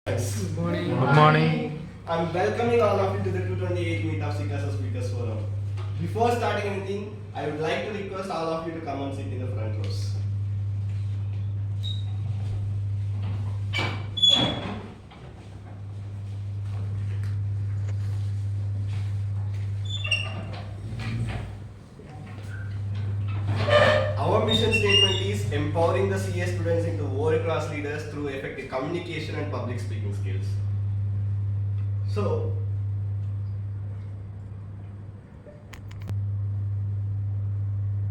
Good morning. Good morning. I'm welcoming all of you to the 228th meet of Sicasa Speakers Forum. Before starting anything, I would like to request all of you to come and sit in the front rows. Our mission statement is empowering the CA students into world-class leaders through effective communication and public speaking skills. So,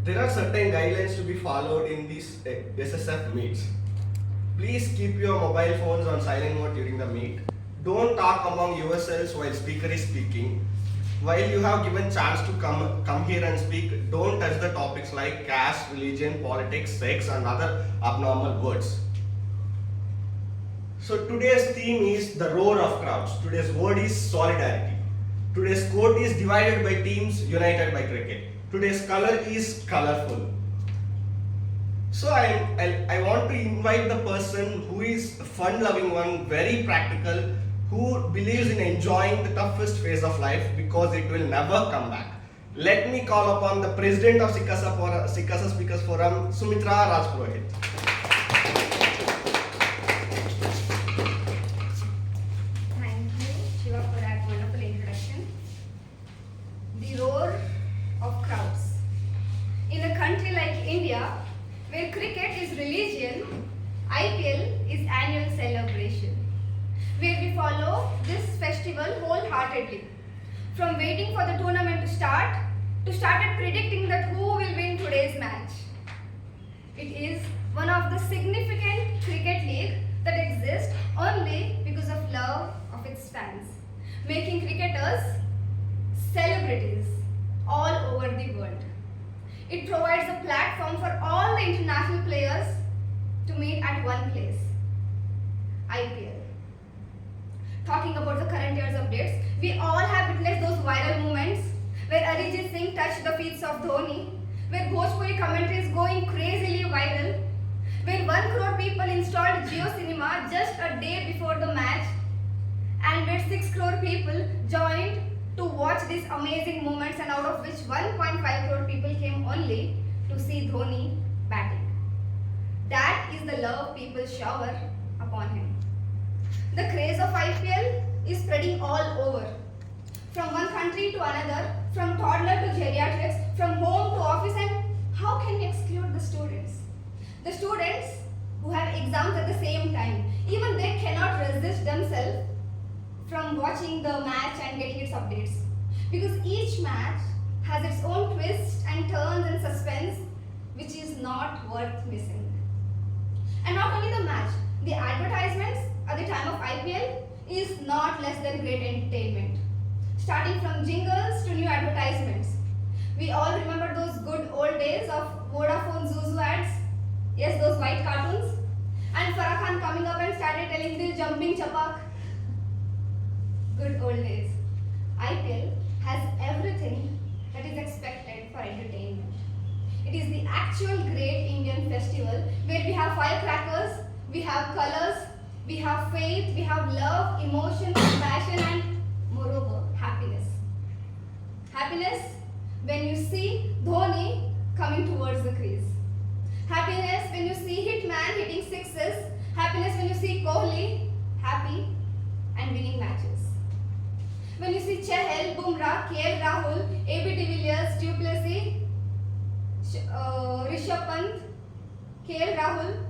there are certain guidelines to be followed in these SSF meets. Please keep your mobile phones on silent mode during the meet. Don't talk among yourselves while speaker is speaking. While you have given chance to come here and speak, don't touch the topics like caste, religion, politics, sex and other abnormal words. So today's theme is the roar of crowds. Today's word is solidarity. Today's quote is divided by teams, united by cricket. Today's color is colorful. So I want to invite the person who is fun-loving one, very practical, who believes in enjoying the toughest phase of life because it will never come back. Let me call upon the president of Sicasa Speakers Forum, Sumitra Rajpurohit. Thank you, Shiva, for that wonderful introduction. The roar of crowds. In a country like India, where cricket is religion, IPL is annual celebration, where we follow this festival wholeheartedly. From waiting for the tournament to started predicting that who will win today's match. It is one of the significant cricket league that exists only because of love of its fans, making cricketers celebrities all over the world. It provides a platform for all the international players to meet at one place, IPL. Talking about the current year's updates, we all have witnessed those viral moments where Arijit Singh touched the feet of Dhoni, where Bhojpuri commentary is going crazily viral, where 1 crore people installed Jio Cinema just a day before the match, and where 6 crore people joined to watch these amazing moments, and out of which 1.5 crore people came only to see Dhoni batting. That is the love people shower upon him. The craze of IPL is spreading all over, from one country to another, from toddler to geriatrics, from home to office, and how can we exclude the students? The students who have exams at the same time, even they cannot resist themselves from watching the match and getting its updates. Because each match has its own twists and turns and suspense, which is not worth missing. And not only the match, the advertisements at the time of IPL is not less than great entertainment. Starting from jingles to new advertisements. We all remember those good old days of Vodafone Zuzu ads. Yes, those white cartoons. And Farah Khan coming up and started telling the jumping chapak. Good old days. IPL has everything that is expected for entertainment. It is the actual great Indian festival where we have firecrackers, we have colors, we have faith, we have love, emotion, compassion, and moreover, happiness. Happiness when you see Dhoni coming towards the crease. Happiness when you see Hitman hitting sixes. Happiness when you see Kohli happy and winning matches. When you see Chahal, Bumrah, KL Rahul, AB de Villiers, Du Plessis, Rishabh Pant, KL Rahul,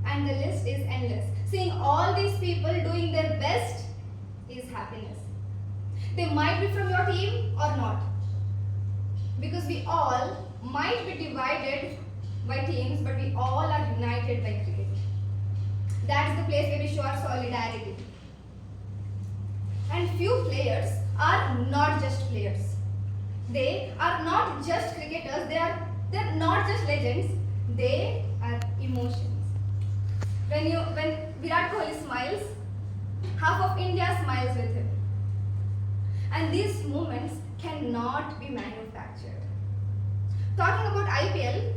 and the list is endless. Seeing all these people doing their best is happiness. They might be from your team or not, because we all might be divided by teams, but we all are united by cricket. That's the place where we show our solidarity. And few players are not just players. They are not just cricketers. They're not just legends. They are emotions. When Virat Kohli smiles, half of India smiles with him. And these moments cannot be manufactured. Talking about IPL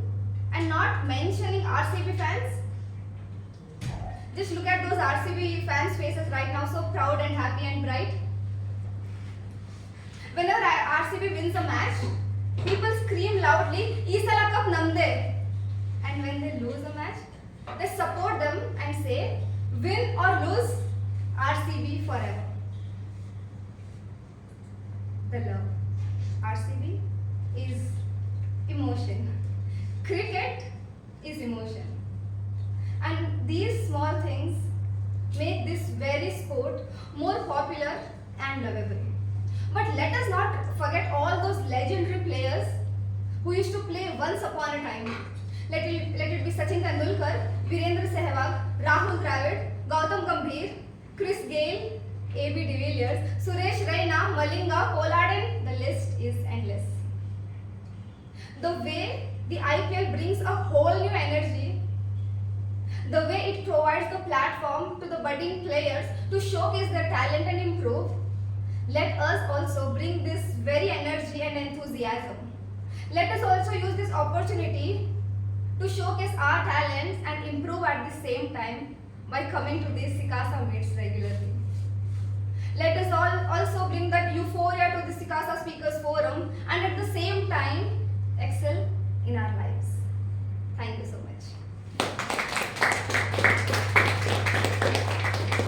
and not mentioning RCB fans, Just look at those RCB fans' faces right now, so proud and happy and bright. Whenever RCB wins a match, people scream loudly, "Isala Cup namde." And when they lose a match, they support them and say, "Win or lose, RCB forever." The love. RCB is emotion. Cricket is emotion. And these small things make this very sport more popular and lovable. But let us not forget all those legendary players who used to play once upon a time. Let it be Sachin Tendulkar, Virendra Sehwag, Rahul Dravid, Gautam Gambhir, Chris Gayle, A.B. de Villiers, Suresh Raina, Malinga, Pollard, and the list is endless. The way the IPL brings a whole new energy, the way it provides the platform to the budding players to showcase their talent and improve, let us also bring this very energy and enthusiasm. Let us also use this opportunity to showcase our talents and improve at the same time by coming to these Sicasa meets regularly. Let us all also bring that euphoria to the Sicasa Speakers Forum and at the same time excel in our lives. Thank you so much.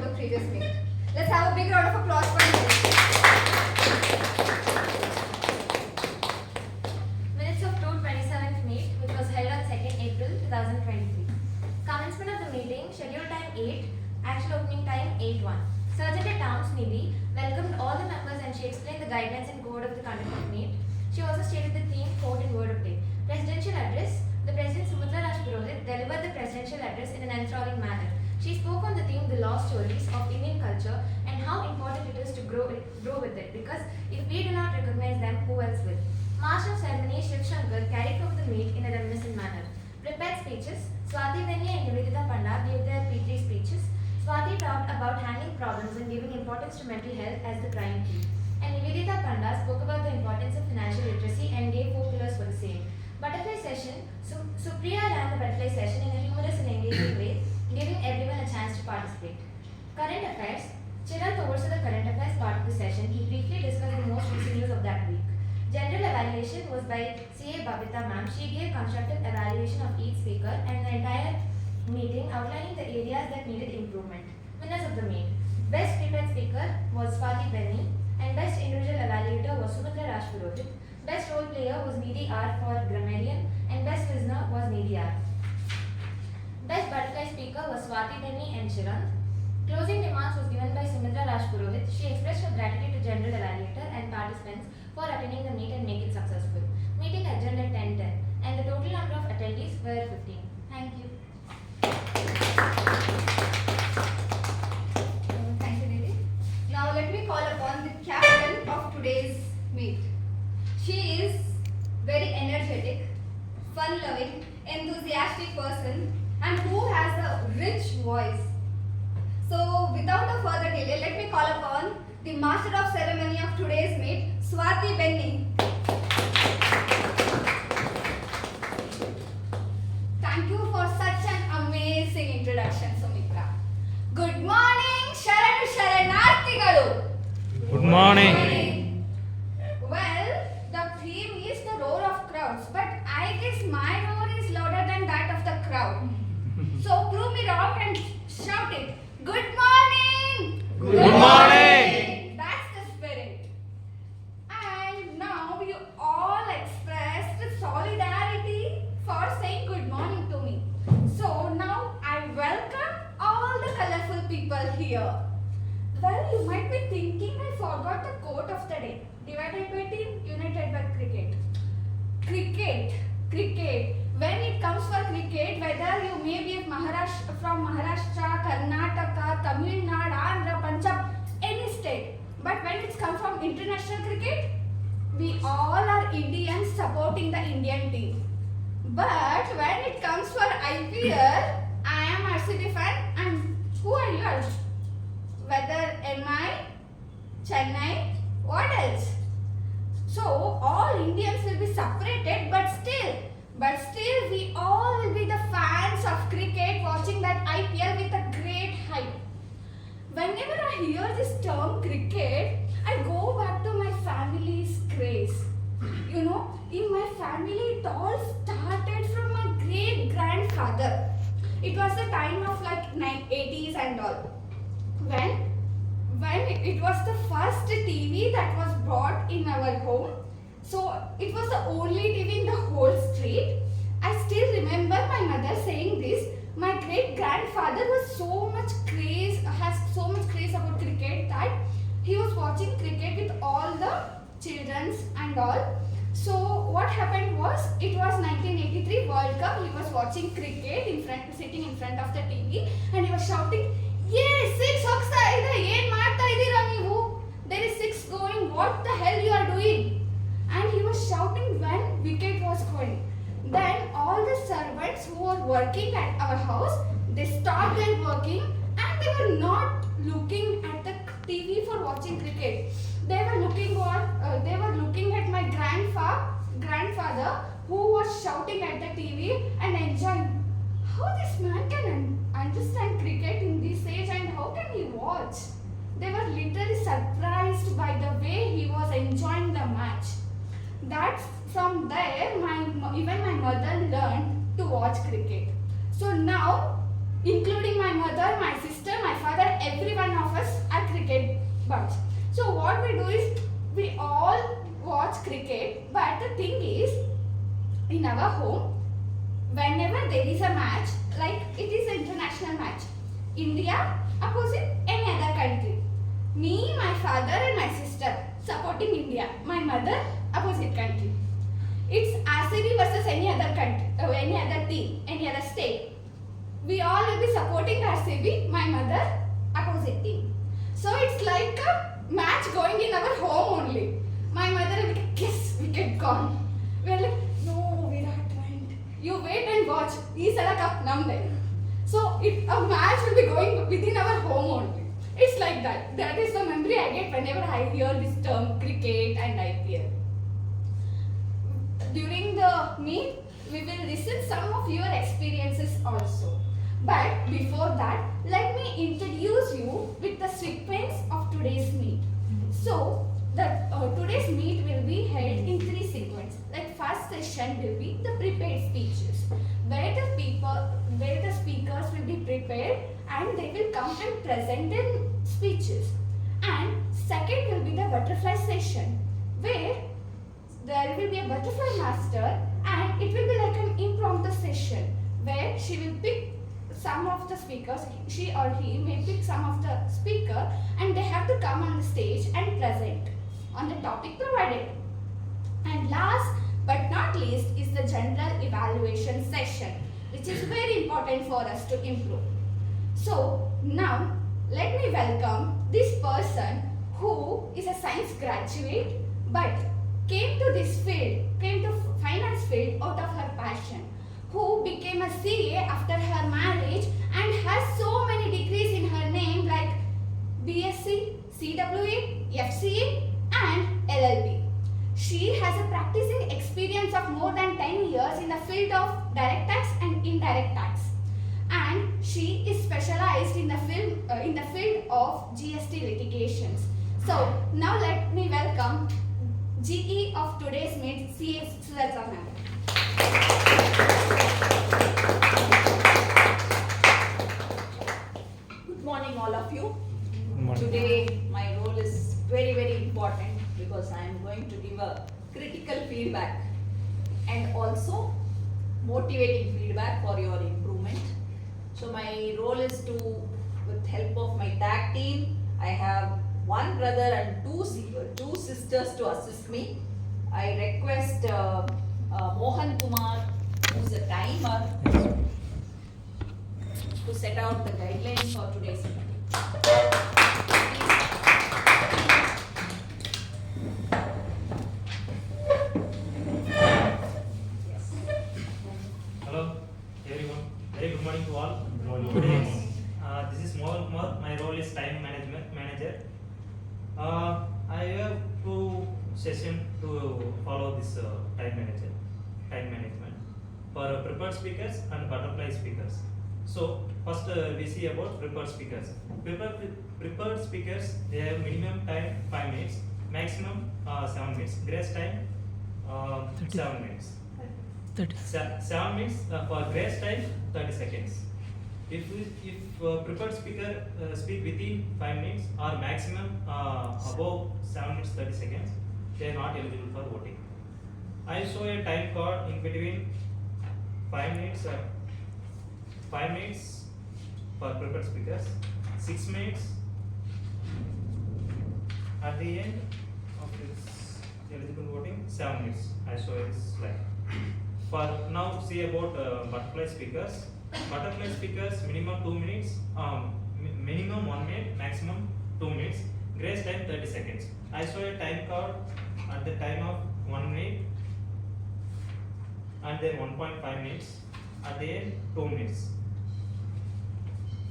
The previous meet. Let's have a big round of applause for him. Minutes of 227th meet, which was held on 2nd April 2023. Commencement of the meeting, scheduled time 8, actual opening time 8:1. Sergeant at Arms Nidhi welcomed all the members and she explained the guidelines and code of the conduct of meet. She also stated the theme, quote, and word of day. Presidential address. The President Sumitra Rajpurohit delivered the presidential address in an enthralling manner. She spoke on the theme, the lost stories of Indian culture and how important it is to grow with it, because if we do not recognize them, who else will? Master of Ceremony Shiv Shankar carried over the meet in a reminiscent manner. Prepared speeches. Swati Veni and Nivedita Panda gave their P3 speeches. Swati talked about handling problems and giving importance to mental health as the prime key. And Nivedita Panda spoke about the importance of financial literacy and gave 4 pillars for the same. Butterfly session. Supriya ran the butterfly session in a humorous and engaging way, giving everyone a chance to participate. Current affairs. Chirag oversaw the current affairs part of the session. He briefly discussed the most recent news of that week. General evaluation was by C.A. Babita ma'am. She gave constructive evaluation of each speaker and the entire meeting outlining the areas that needed improvement. Winners of the meet. Best prepared speaker was Swati Benny and best individual evaluator was Sumitra Rajpurohit. Best role player was Nidhi R for grammarian and best listener was Nidhi R. Best butterfly speaker was Swati Benny and Chirag. Closing remarks was given by Sumitra Rajpurohit. She expressed her gratitude to general evaluator and participants for attending the meet and make it successful. Meeting adjourned at 10:10 and the total number of attendees were 15. Thank you. Thank you, Didi. Now let me call upon the captain of today's meet. She is very energetic, fun-loving, enthusiastic person and who has a rich voice. So without a further delay, let me call upon the master of ceremony of today's meet, Swati Benny. Thank you for such an amazing introduction, Sumitra. Good morning, Sharanartigalu. Good morning. Well, the theme is the roar of crowds, but I guess my roar is louder than that of the crowd. So prove me wrong and shout it. Good morning. Good morning. That's the spirit. And now you all expressed solidarity for saying good morning to me. So now I welcome all the colorful people here. Well, you might be thinking I forgot the quote of the day. Divided by team, united by cricket. Cricket. When it comes for cricket, whether you may be from Maharashtra, Karnataka, Tamil Nadu, Andhra, Punjab, any state, but when it's come from international cricket, we all are Indians supporting the Indian team. But when it comes for IPL, I am RCB fan and who are you? Whether MI, Chennai, what else? So all Indians will be separated, but still we all will be the fans of cricket watching that IPL with a great I hear this term cricket, I go back to my family's craze. You know, in my family, it all started from my great grandfather. It was the time of like 80s and all. When it was the first TV that was brought in our home. So it was the only TV in the whole street. I still remember my mother saying this. My great grandfather was has so much craze about cricket that he was watching cricket with all the childrens and all. So what happened was, it was 1983 World Cup. He was watching cricket sitting in front of the TV, and he was shouting, "Yes, six hogsತಾ ಇದೆ, ಏನ್ ಮಾಡ್ತಾ ಇದ್ದೀರಾ ನೀವು? There is six going. What the hell you are doing?" And he was shouting when wicket was going. Then all the servants who were working at our house, they stopped their working and they were not looking at the TV for watching cricket. They were looking at my grandfather who was shouting at the TV and enjoying. How this man can understand cricket in this age and how can he watch? They were literally surprised by the way he was enjoying the match. That's from there even my mother learned to watch cricket. So now, including my mother, my sister, my father, every one of us are cricket buffs. So what we do is we all watch cricket, but the thing is, in our home, whenever there is a match, like it is an international match, India opposite any other country, me, my father and my sister supporting India, my mother opposite country. It's RCB versus any other country, any other team, any other state. We all will be supporting RCB, my mother opposite team. So it's like a match going in our home only. My mother will be like, "Yes, wicket gone." We are like, "No, Virat went." You wait and watch. Is a cup namde. So a match will be going within our home only. It's like that. That is the memory I get whenever I hear this term cricket and IPL. During the meet, we will listen some of your experiences also. But before that, let me introduce you with the sequence of today's meet. So, today's meet will be held in 3 sequences. Like first session will be the prepared speeches, where the speakers will be prepared and they will come and present their speeches. And second will be the butterfly session, where there will be a butterfly master and it will be like an impromptu session where she will pick some of the speakers, she or he may pick some of the speaker and they have to come on the stage and present on the topic provided. And last but not least is the general evaluation session, which is very important for us to improve. So now let me welcome this person who is a science graduate but came to finance field out of her passion, who became a CA after her marriage and has so many degrees in her name like BSc, CWA, FCA and LLB. She has a practicing experience of more than 10 years in the field of direct tax and indirect tax, and she is specialized in the field of GST litigations. So now let me welcome GE of today's meet, CA Sicasa ma'am. Good morning, all of you. morning. Today, my role is very, very important because I am going to give a critical feedback and also motivating feedback for your improvement. So my role is to, with help of my tag team, I have one brother and two sisters to assist me. I request Mohan Kumar, who is a timer, to set out the guidelines for today's meeting. Yes. Hello everyone, very good morning to all. Good morning. This is Mohan Kumar. My role is time management manager. I have 2 sessions to follow this time management for prepared speakers and butterfly speakers. So first we see about prepared speakers. Prepared speakers, they have minimum time 5 minutes, maximum 7 minutes. Grace time 7 minutes. 7 minutes for grace time 30 seconds. If prepared speaker speak within 5 minutes or maximum above 7 minutes 30 seconds, they are not eligible for voting. I show a time card in between 5 minutes. 5 minutes for prepared speakers, 6 minutes at the end of this eligible voting, 7 minutes. I show this slide. For now, see about butterfly speakers. Butterfly speakers minimum 2 minutes, minimum 1 minute, maximum 2 minutes. Grace time 30 seconds. I show a time card at the time of 1 minute and then 1.5 minutes. At the end 2 minutes.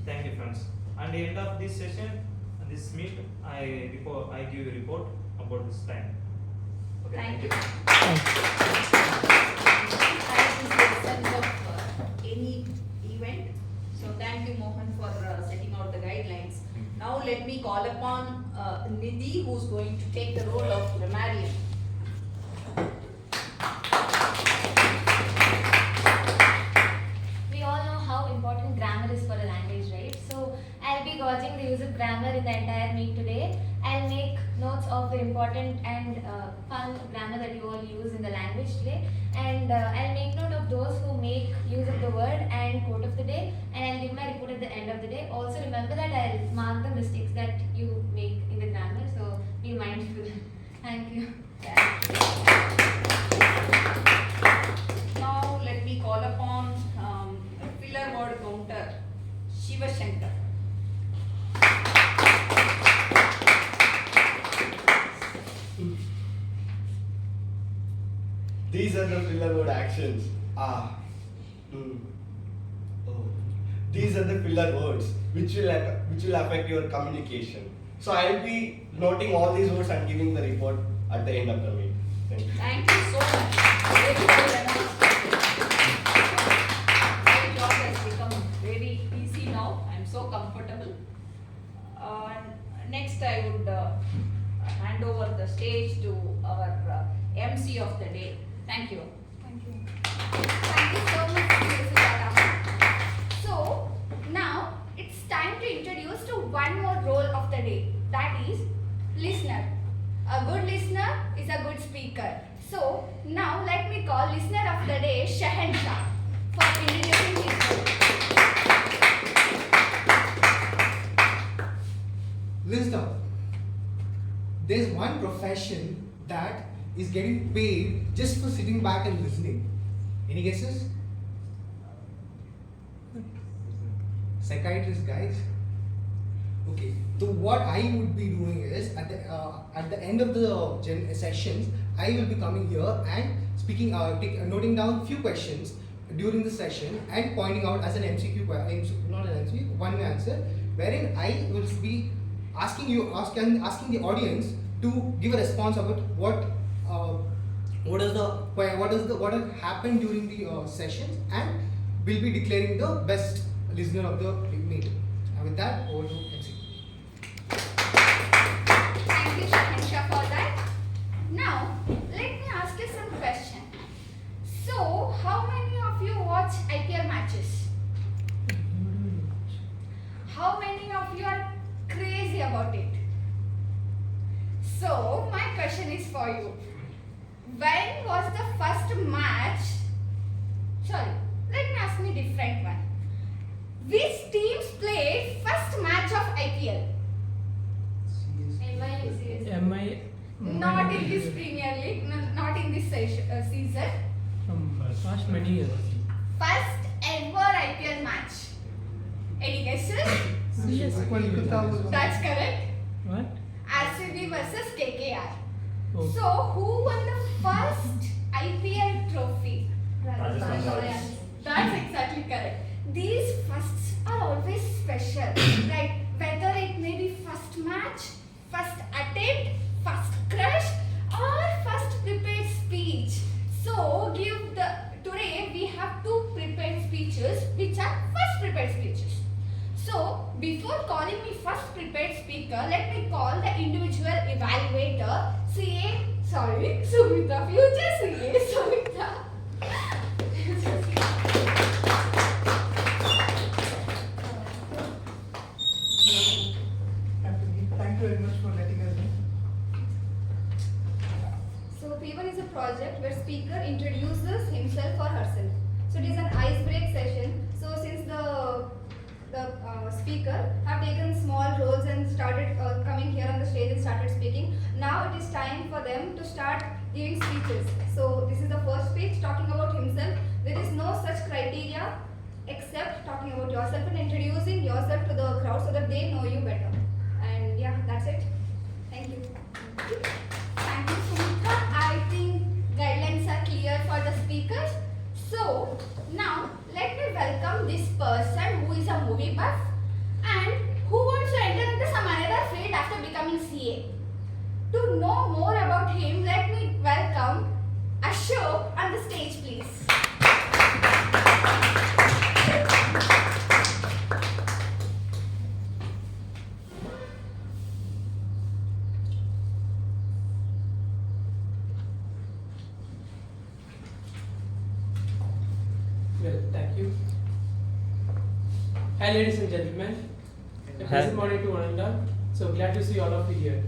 Thank you, friends. At the end of this session, this meet, I give a report about this time. Okay, Thank you. Sense of any event. So thank you, Mohan, for setting out the guidelines. Now let me call upon Nidhi, who's going to take the role of grammarian. We all know how important grammar is for a language, right? So I'll be gauging the use of grammar in the entire meet today. I'll make notes of the important and fun grammar that you all use in the language today. And I'll make note of those who make use of the word and quote of the day. And I'll give my report at the end of the day. Also remember that I'll mark the mistakes that you make in the grammar. So be mindful. Thank you. Now let me call upon filler word counter, Shiva Shankar. These are the filler word actions. Ah. Oh. These are the filler words which will affect your communication. So I will be noting all these words and giving the report at the end of the meeting. Thank you. Thank you so much. Very well announced. My job has become very easy now. I'm so comfortable. Next, I would hand over the stage to our MC of the day. Thank you. Thank you. Thank you so much, Sicasa. So, now it's time to introduce to one more role of the day. That is listener. A good listener is a good speaker. So, now let me call listener of the day, Shahenshah, for introducing his role. Listen, there's one profession that is getting paid just for sitting back and listening. Any guesses? Psychiatrist, guys. Okay, so what I would be doing is at the end of the sessions, I will be coming here and speaking, noting down few questions during the session and pointing out as an MCQ, not an MCQ, one answer, wherein I will be asking the audience to give a response about what has happened during the sessions, and will be declaring the best listener of the meeting. And with that, over to MC. Thank you, Shahenshah, for that. Now, let me ask you some questions. So, how many of you watch IPL matches? How many of you are crazy about it? So, my question is for you. When was the first match? Sorry, let me ask me different one. Which teams played first match of IPL? MI. Not in this Premier League, not in this season. From past many years. First ever IPL match. Any guesses? Yes. That's correct. What? RCB versus KKR. Oh. So, who won the first IPL trophy? Rajasthan Royals. That's exactly correct. These firsts are always special, right? Whether it may be first match, first attempt, first crush, or first prepared speech. So, today we have two prepared speeches which are first prepared prepared speeches. So, before calling me first prepared speaker, let me call the individual evaluator, Sumita, future CA, Sumita. Thank you very much for letting us know. So P1 is a project where speaker introduces himself or herself. So it is an ice break session. So since the speaker have taken small roles and started coming here on the stage and started speaking, now it is time for them to start giving speeches. So this is the first speech talking about himself. There is no such criteria except talking about yourself and introducing yourself to the crowd so that they know you better. And yeah, that's it. Thank you. Thank you, Sumita. I think guidelines are clear for the speakers. So, now let me welcome this person who is a movie buff and who wants to enter into some another field after becoming CA. To know more about him, let me welcome Ashok on the stage, please. Well, thank you. Hi, ladies and gentlemen. A pleasant morning to one and all. So glad to see all of you here.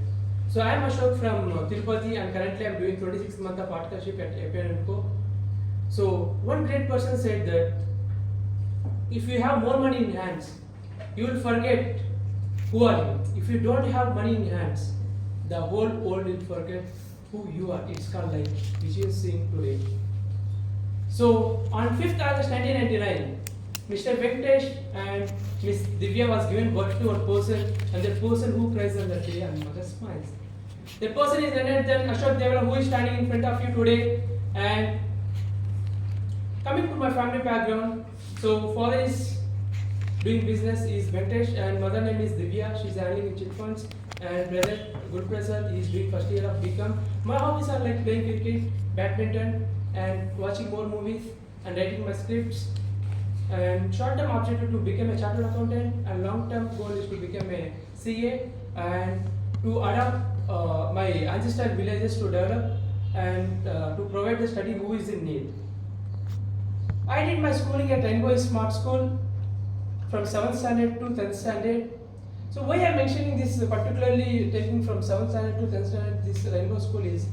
So I am Ashok from Tirupati, and currently I am doing 26 months of partnership at APN & Co. So one great person said that if you have more money in hands, you will forget who are you. If you don't have money in hands, the whole world will forget who you are. It's called like which is seeing today. So on 5th August 1999, Mr. Venkatesh and Miss Divya was given birth to a person, and the person who cries on that day and mother smiles. The person is none other than Ashok Devala, who is standing in front of you today. And coming to my family background, so father is doing business is Venkatesh and mother name is Divya. She is handling in chit funds, and brother good brother is doing first year of BCom. My hobbies are like playing cricket, badminton, and watching more movies and writing my scripts. And short-term objective to become a chartered accountant, and long-term goal is to become a CA and to adapt my ancestral villages to develop and to provide the study who is in need. I did my schooling at Rainbow Smart School from 7th standard to 10th standard. So why I am mentioning this particularly taking from 7th standard to 10th standard this Rainbow School is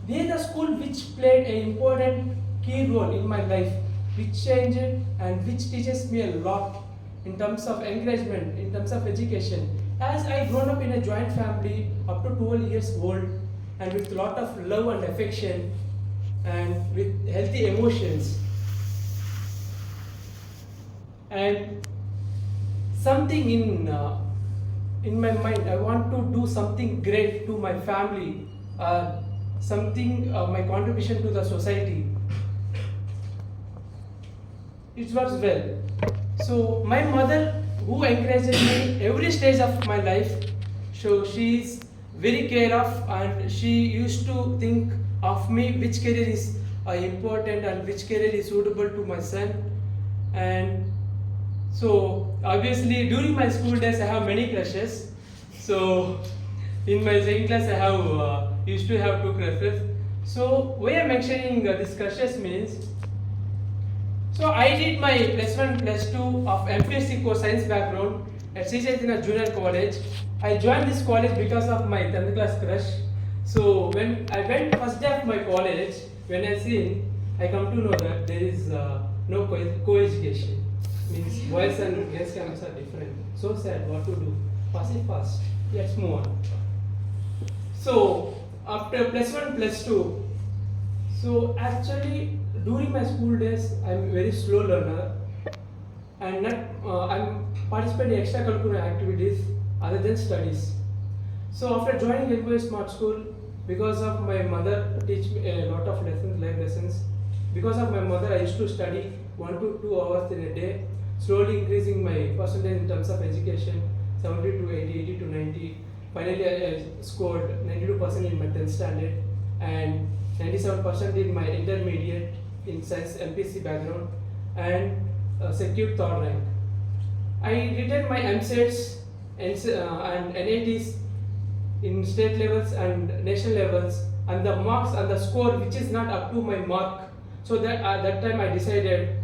this is the school which played an important key role in my life, which changed and which teaches me a lot in terms of encouragement, in terms of education. As I grown up in a joint family up to 12 years old and with a lot of love and affection and with healthy emotions. And something in my mind, I want to do something great to my family, something my contribution to the society. It works well. So my mother, who encouraged me every stage of my life, so she is very care of, and she used to think of me which career is important and which career is suitable to my son. And so obviously during my school days I have many crushes. So in my second class I have used to have 2 crushes. So why I am mentioning these crushes means, so I did my +1 +2 of MPSC course science background at Sicasa Junior College. I joined this college because of my 10th class crush. So when I went first day of my college, when I seen, I come to know that there is no co-education. Means boys and girls camps are different. So sad, what to do? Pass it fast. Let's move on. So after +1 +2, so actually during my school days I'm very slow learner and not I'm participating in extracurricular activities other than studies. So after joining Rainbow Smart School, because of my mother teach me a lot of lessons, life lessons. Because of my mother, I used to study 1 to 2 hours in a day, slowly increasing my percentage in terms of education, 70 to 80, 80 to 90. Finally, I scored 92% in my 10th standard and 97% in my intermediate in science MPC background, and secured 3rd rank. I written my MSETs and NITs in state levels and national levels, and the marks and the score which is not up to my mark. So that at that time I decided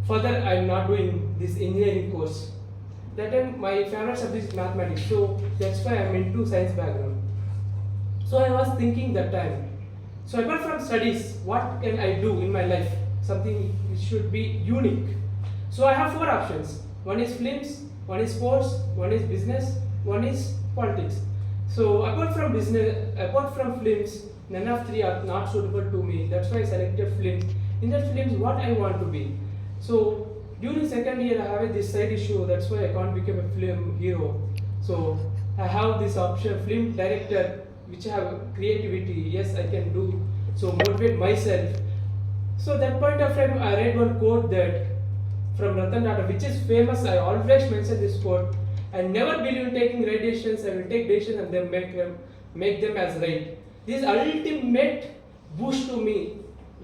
further I am not doing this engineering course. That time my favorite subject is mathematics, so that's why I'm into science background. So I was thinking that time. So apart from studies, what can I do in my life? Something which should be unique. So I have 4 options. One is films, one is sports, one is business, one is politics. So apart from films, none of 3 are not suitable to me. That's why I selected film. In that films, what I want to be. So during second year, I have this side issue. That's why I can't become a film hero. So I have this option, film director, which have creativity. Yes, I can do. So motivate myself. So that point of time, I read one quote that from Ratan Tata, which is famous. I always mention this quote. I never believe in taking right decisions. I will take decisions and then make them as right. This ultimate boost to me,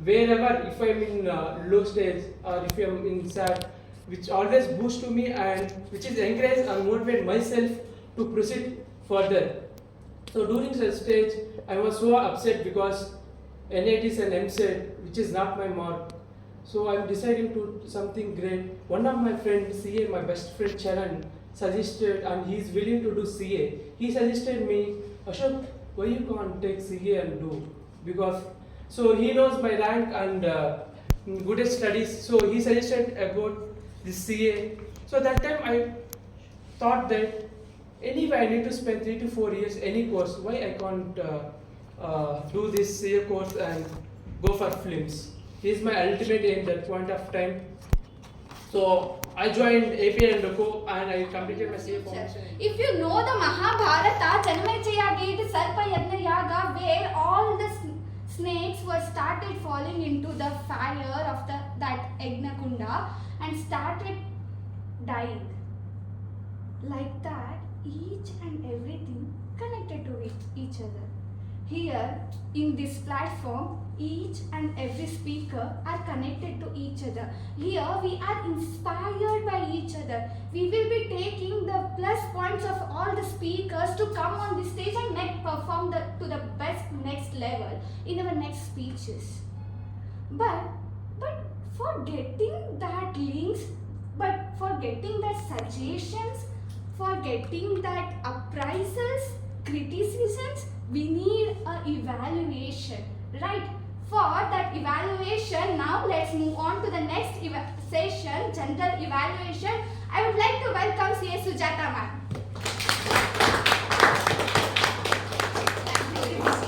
wherever if I'm in low stage or if I'm in sad, which always boost to me and which is encourage and motivate myself to proceed further. So during such stage, I was so upset because NITs and MSET, which is not my mark. So I'm deciding to something great. One of my friends, CA, my best friend Charan, suggested, and he's willing to do CA. He suggested me, Ashok, why you can't take CA and do? Because so he knows my rank and good at studies. So he suggested about this CA. So that time I thought that anyway I need to spend 3 to 4 years any course. Why I can't do this CA course and go for films? This is my ultimate aim that point of time. So I joined AP and Co and I completed my CA formation. If you know the Mahabharata, Janmechayagid Sarpa Yagna Yaga, where all the snakes were started falling into the fire of that Yagna Kunda and started dying. Like that, each and everything connected to each other. Here, in this platform, each and every speaker are connected to each other. Here, we are inspired by each other. We will be taking the plus points of all the speakers to come on the stage and perform to the best next level in our next speeches. But for getting that links, but for getting that suggestions, for getting that appraisals, criticisms, we need an evaluation, right? For that evaluation, now let's move on to the next session, general evaluation. I would like to welcome CA Sujata ma'am. Thank you very much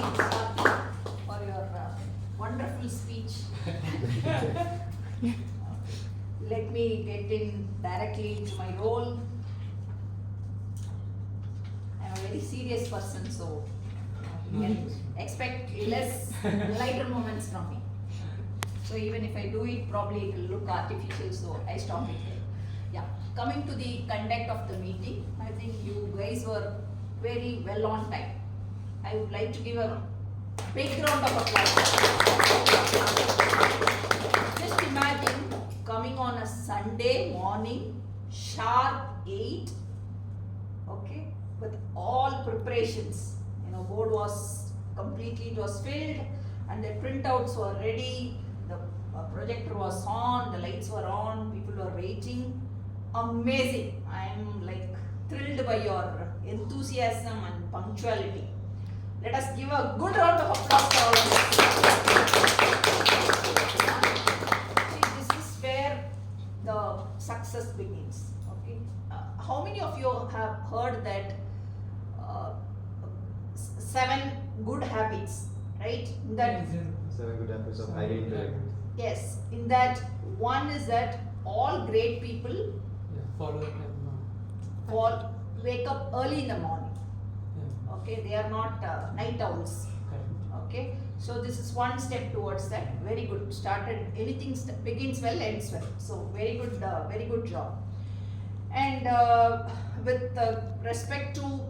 for your wonderful speech. Let me get in directly into my role. I'm a very serious person, so you can expect less lighter moments from me. So even if I do it, probably it will look artificial, so I stop it here. Yeah, coming to the conduct of the meeting, I think you guys were very well on time. I would like to give a big round of applause. Just imagine coming on a Sunday morning, sharp 8, okay, with all preparations. You know, board was completely, it was filled and the printouts were ready, the projector was on, the lights were on, people were waiting. Amazing. I am like thrilled by your enthusiasm and punctuality. Let us give a good round of applause to all of us. See, this is where the success begins. Okay. How many of you have heard that 7 good habits, right? In that 7 good habits of highly intelligent. yes, in that one is that all great people wake up early in the morning. Okay, they are not night owls. Okay, so this is one step towards that. Very good. Started anything begins well, ends well. So very good job. And with respect to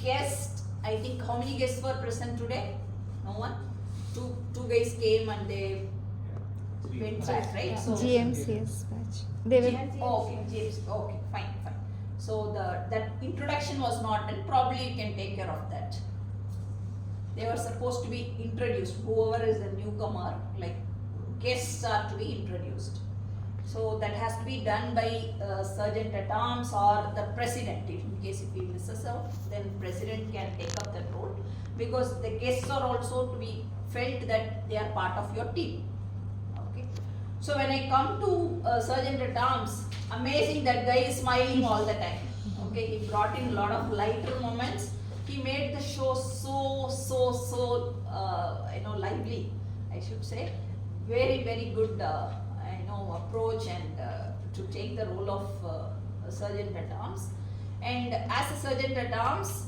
guests, I think how many guests were present today? No one. Two guys came and they Ventures, right? So GMCS batch. They will. Okay, James. Okay, fine, fine. So that introduction was not done. Probably you can take care of that. They were supposed to be introduced. Whoever is the newcomer, like guests are to be introduced. So that has to be done by Sergeant at Arms or the President. In case if he misses out, then President can take up that role, because the guests are also to be felt that they are part of your team. Okay. So when I come to Sergeant at Arms, amazing, that guy is smiling all the time. Okay, he brought in a lot of lighter moments. He made the show so lively, I should say. Very, very good approach, and to take the role of a Sergeant at Arms. And as a Sergeant at Arms,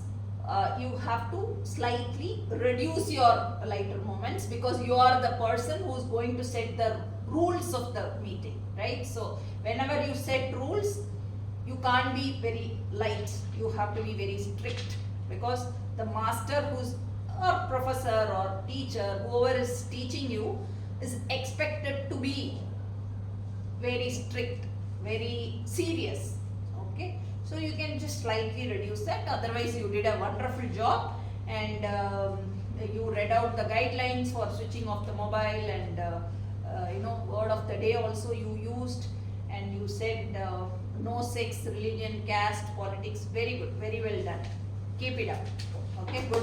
you have to slightly reduce your lighter moments, because you are the person who is going to set the rules of the meeting, right? So whenever you set rules, you can't be very light. You have to be very strict, because the master who's or professor or teacher, whoever is teaching you, is expected to be very strict, very serious. Okay, so you can just slightly reduce that. Otherwise, you did a wonderful job, and you read out the guidelines for switching off the mobile, and word of the day also you used, and you said no sex, religion, caste, politics. Very good, very well done. Keep it up. Okay, good.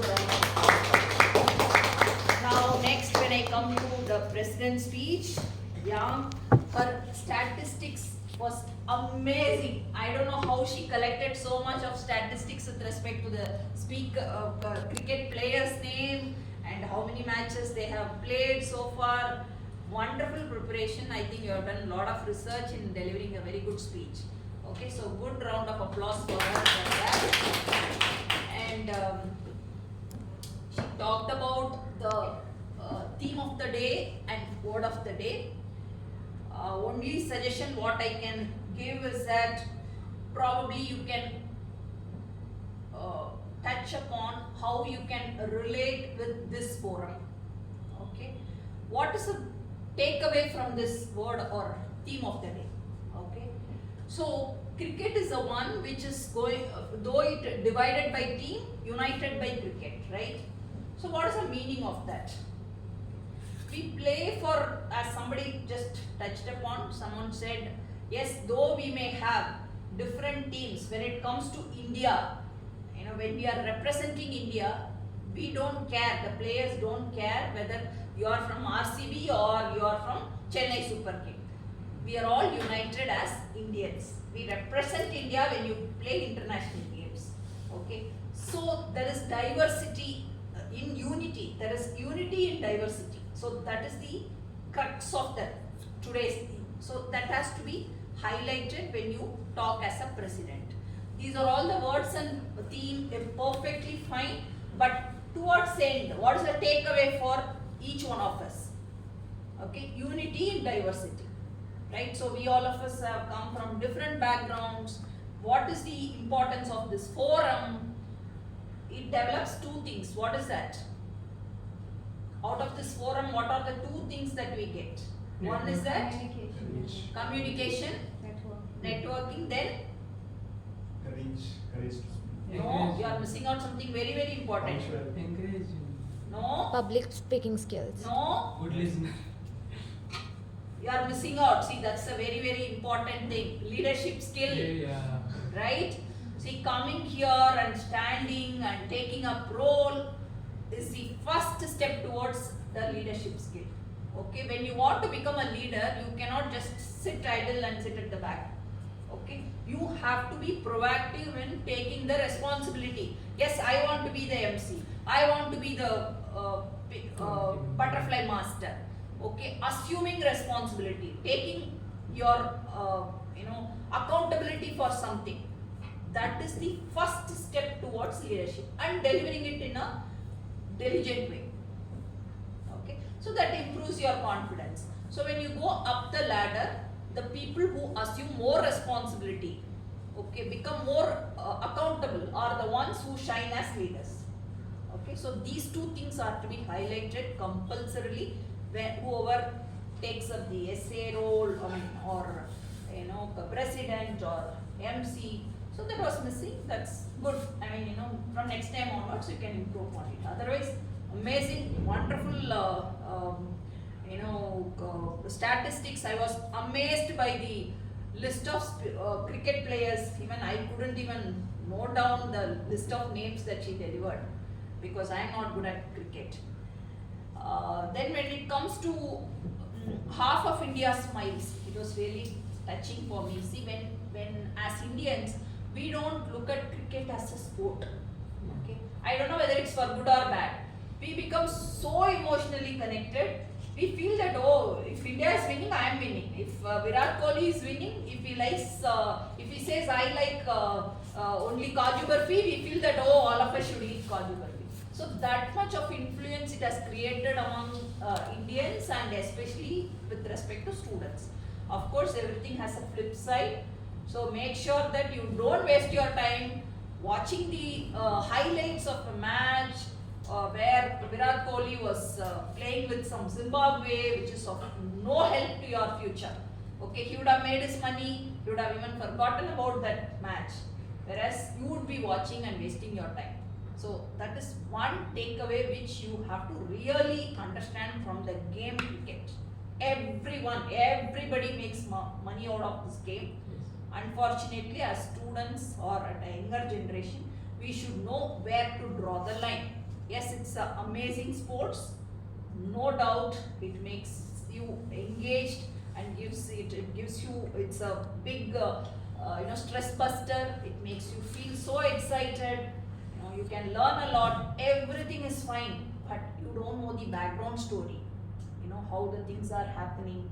Now next, when I come to the President's speech, yeah, her statistics was amazing. I don't know how she collected so much of statistics with respect to the cricket players' name and how many matches they have played so far. Wonderful preparation. I think you have done a lot of research in delivering a very good speech. Okay, so good round of applause for her for that. And she talked about the theme of the day and word of the day. Only suggestion what I can give is that probably you can touch upon how you can relate with this forum. Okay, what is the takeaway from this word or theme of the day? Okay, so cricket is the one which is going, though it divided by team, united by cricket, right? So what is the meaning of that? We play for, as somebody just touched upon, someone said, yes, though we may have different teams, when it comes to India, when we are representing India, we don't care, the players don't care whether you are from RCB or you are from Chennai Super King. We are all united as Indians. We represent India when you play international games. Okay, so there is diversity in unity. There is unity in diversity. So that is the crux of today's theme. So that has to be highlighted when you talk as a president. These are all the words and theme perfectly fine, but towards the end, what is the takeaway for each one of us? Okay, unity in diversity, right? So we all of us have come from different backgrounds. What is the importance of this forum? It develops two things. What is that? Out of this forum, what are the two things that we get? One is that communication, networking, then Courage. no, you are missing out something very, very important. Encourage. No, Public speaking skills. no, Good listening. you are missing out. See, that's a very, very important thing. Leadership skill, Yeah. right? See, coming here and standing and taking up role is the first step towards the leadership skill. Okay, when you want to become a leader, you cannot just sit idle and sit at the back. Okay, you have to be proactive in taking the responsibility. Yes, I want to be the MC. I want to be the butterfly master. Okay, assuming responsibility, taking your accountability for something. That is the first step towards leadership, and delivering it in a diligent way. Okay, so that improves your confidence. So when you go up the ladder, the people who assume more responsibility, okay, become more accountable, are the ones who shine as leaders. Okay, so these two things are to be highlighted compulsorily when whoever takes up the SA role, or president or MC. So that was missing. That's good. From next time onwards, you can improve on it. Otherwise, amazing, wonderful. Statistics. I was amazed by the list of cricket players. Even I couldn't even note down the list of names that she delivered because I am not good at cricket. Then when it comes to half of India smiles, it was really touching for me. See, when as Indians, we don't look at cricket as a sport. Okay, I don't know whether it's for good or bad. We become so emotionally connected. We feel that, oh, if India is winning, I am winning. If Virat Kohli is winning, if he says I like only Kaju Barfi, we feel that, oh, all of us should eat Kaju Barfi. So that much of influence it has created among Indians, and especially with respect to students. Of course, everything has a flip side. So make sure that you don't waste your time watching the highlights of a match where Virat Kohli was playing with some Zimbabwe, which is of no help to your future. Okay, he would have made his money, he would have even forgotten about that match, whereas you would be watching and wasting your time. So that is one takeaway which you have to really understand from the game cricket. Everybody makes money out of this game. Unfortunately, as students or at a younger generation, we should know where to draw the line. Yes, it's an amazing sports. No doubt, it makes you engaged and gives you. It's a big stress buster. It makes you feel so excited. You can learn a lot. Everything is fine, but you don't know the background story. How the things are happening.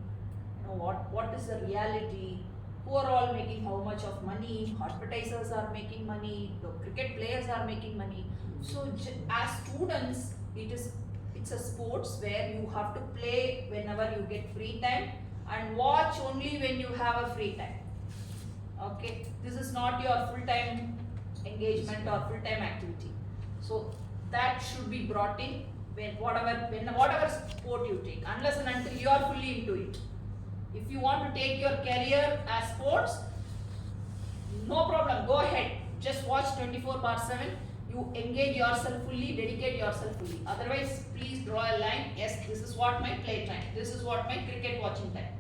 What is the reality. Who are all making how much of money? Advertisers are making money. The cricket players are making money. So as students, it's a sports where you have to play whenever you get free time and watch only when you have a free time. Okay, this is not your full-time engagement or full-time activity. So that should be brought in when whatever sport you take, unless and until you are fully into it. If you want to take your career as sports, no problem, go ahead. Just watch 24/7. You engage yourself fully, dedicate yourself fully. Otherwise, please draw a line. Yes, this is what my play time. This is what my cricket watching time.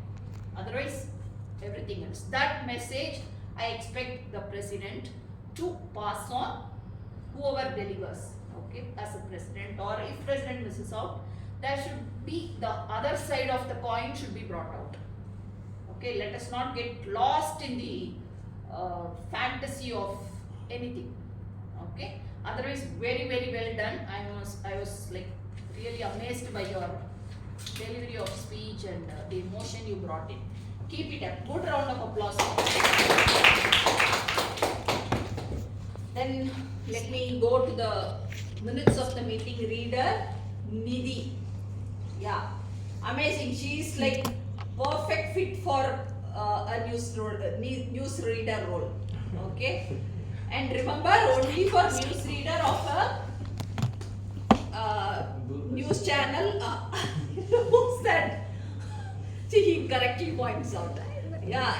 Otherwise, everything else. That message I expect the president to pass on whoever delivers. Okay, as a president, or if president misses out, there should be the other side of the coin should be brought out. Okay, let us not get lost in the fantasy of anything. Okay, otherwise, very well done. I was like really amazed by your delivery of speech and the emotion you brought in. Keep it up. Good round of applause. Then let me go to the minutes of the meeting. Reader Nidhi. Yeah, amazing. She is like perfect fit for a news reader role. Okay, and remember, only for news reader of a news channel. Who's that? He correctly points out. Yeah.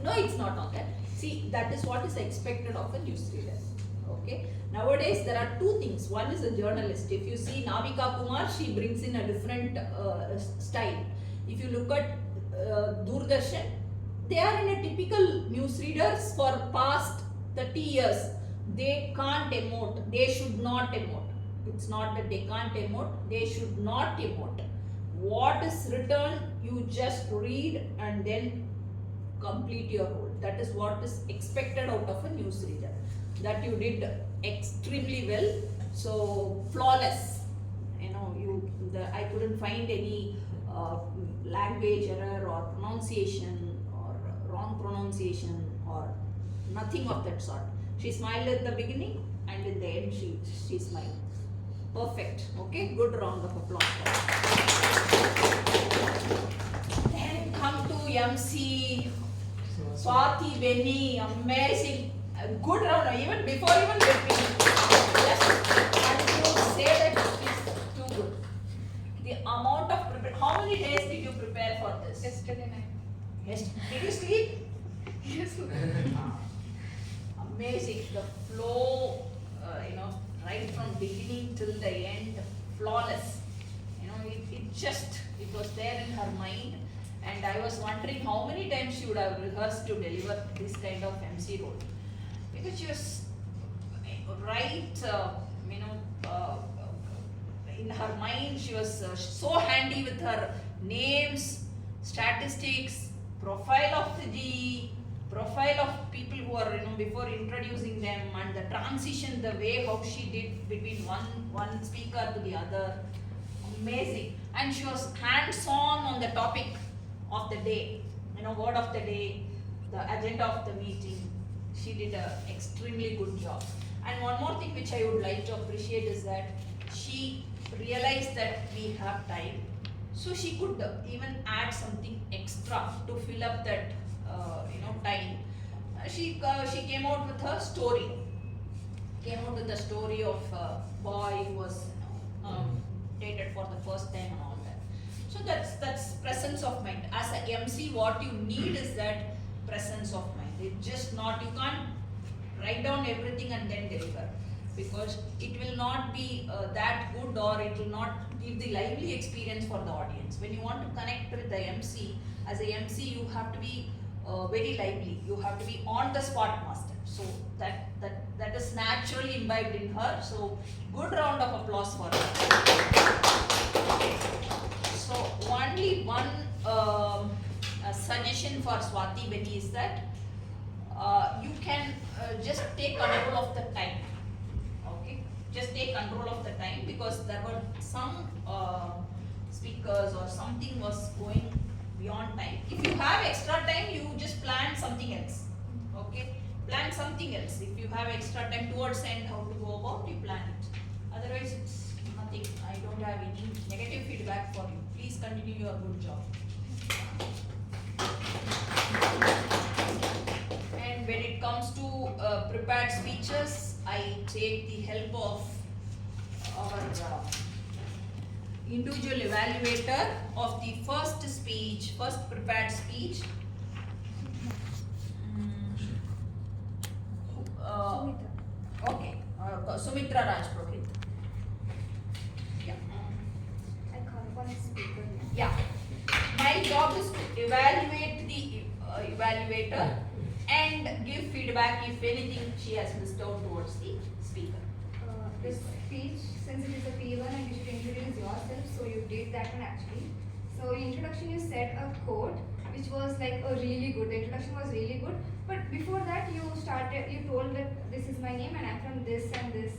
No, it's not on that. See, that is what is expected of a news reader. Okay. Nowadays, there are two things. One is a journalist. If you see Navika Kumar, she brings in a different style. If you look at Doordarshan, they are in a typical news readers for past 30 years. They can't emote. They should not emote. It's not that they can't emote. They should not emote. What is written, you just read and then complete your role. That is what is expected out of a news reader. That you did extremely well. So flawless. I couldn't find any language error or pronunciation or wrong pronunciation or nothing of that sort. She smiled at the beginning and in the end she smiled. Perfect. Okay, good round of applause. Then come to MC Swati Benny, amazing. A good round, even before even getting. Just and you say that it's too good. the amount of how many days did you prepare for this? Yesterday night. Yes. Did you sleep? Yes. Amazing. The flow, right from beginning till the end, flawless. It was there in her mind. And I was wondering how many times she would have rehearsed to deliver this kind of MC role. Because she was right, in her mind, she was so handy with her names, statistics, profile of the GE, profile of people who are, before introducing them, and the transition, the way how she did between one speaker to the other. Amazing. And she was hands-on on the topic of the day, word of the day, the agenda of the meeting. She did an extremely good job. And one more thing which I would like to appreciate is that she realized that we have time, so she could even add something extra to fill up that time. She came out with her story. Came out with the story of a boy who was dated for the first time and all that. So that's presence of mind. As a MC, what you need is that presence of mind. It's just not, you can't write down everything and then deliver, because it will not be that good, or it will not give the lively experience for the audience. When you want to connect with the MC, as a MC you have to be very lively, you have to be on the spot master. So that is naturally imbibed in her. So good round of applause for her. So only one suggestion for Swati Beni is that you can just take control of the time. Okay, just take control of the time, because there were some speakers or something was going beyond time. If you have extra time, you just plan something else. Okay, plan something else. If you have extra time towards end, how to go about, you plan it. Otherwise, it's nothing. I don't have any negative feedback for you. Please continue your good job. And when it comes to prepared speeches, I take the help of our individual evaluator of the first prepared speech. Okay, Sumitra Rajpurohit. Yeah. I call upon a speaker. Yeah. My job is to evaluate the evaluator and give feedback if anything she has missed out towards the speaker. This speech, since it is a P1 and you should introduce yourself, so you did that one actually. So in introduction you said a quote which was like a really good, the introduction was really good, but before that you told that this is my name and I'm from this and this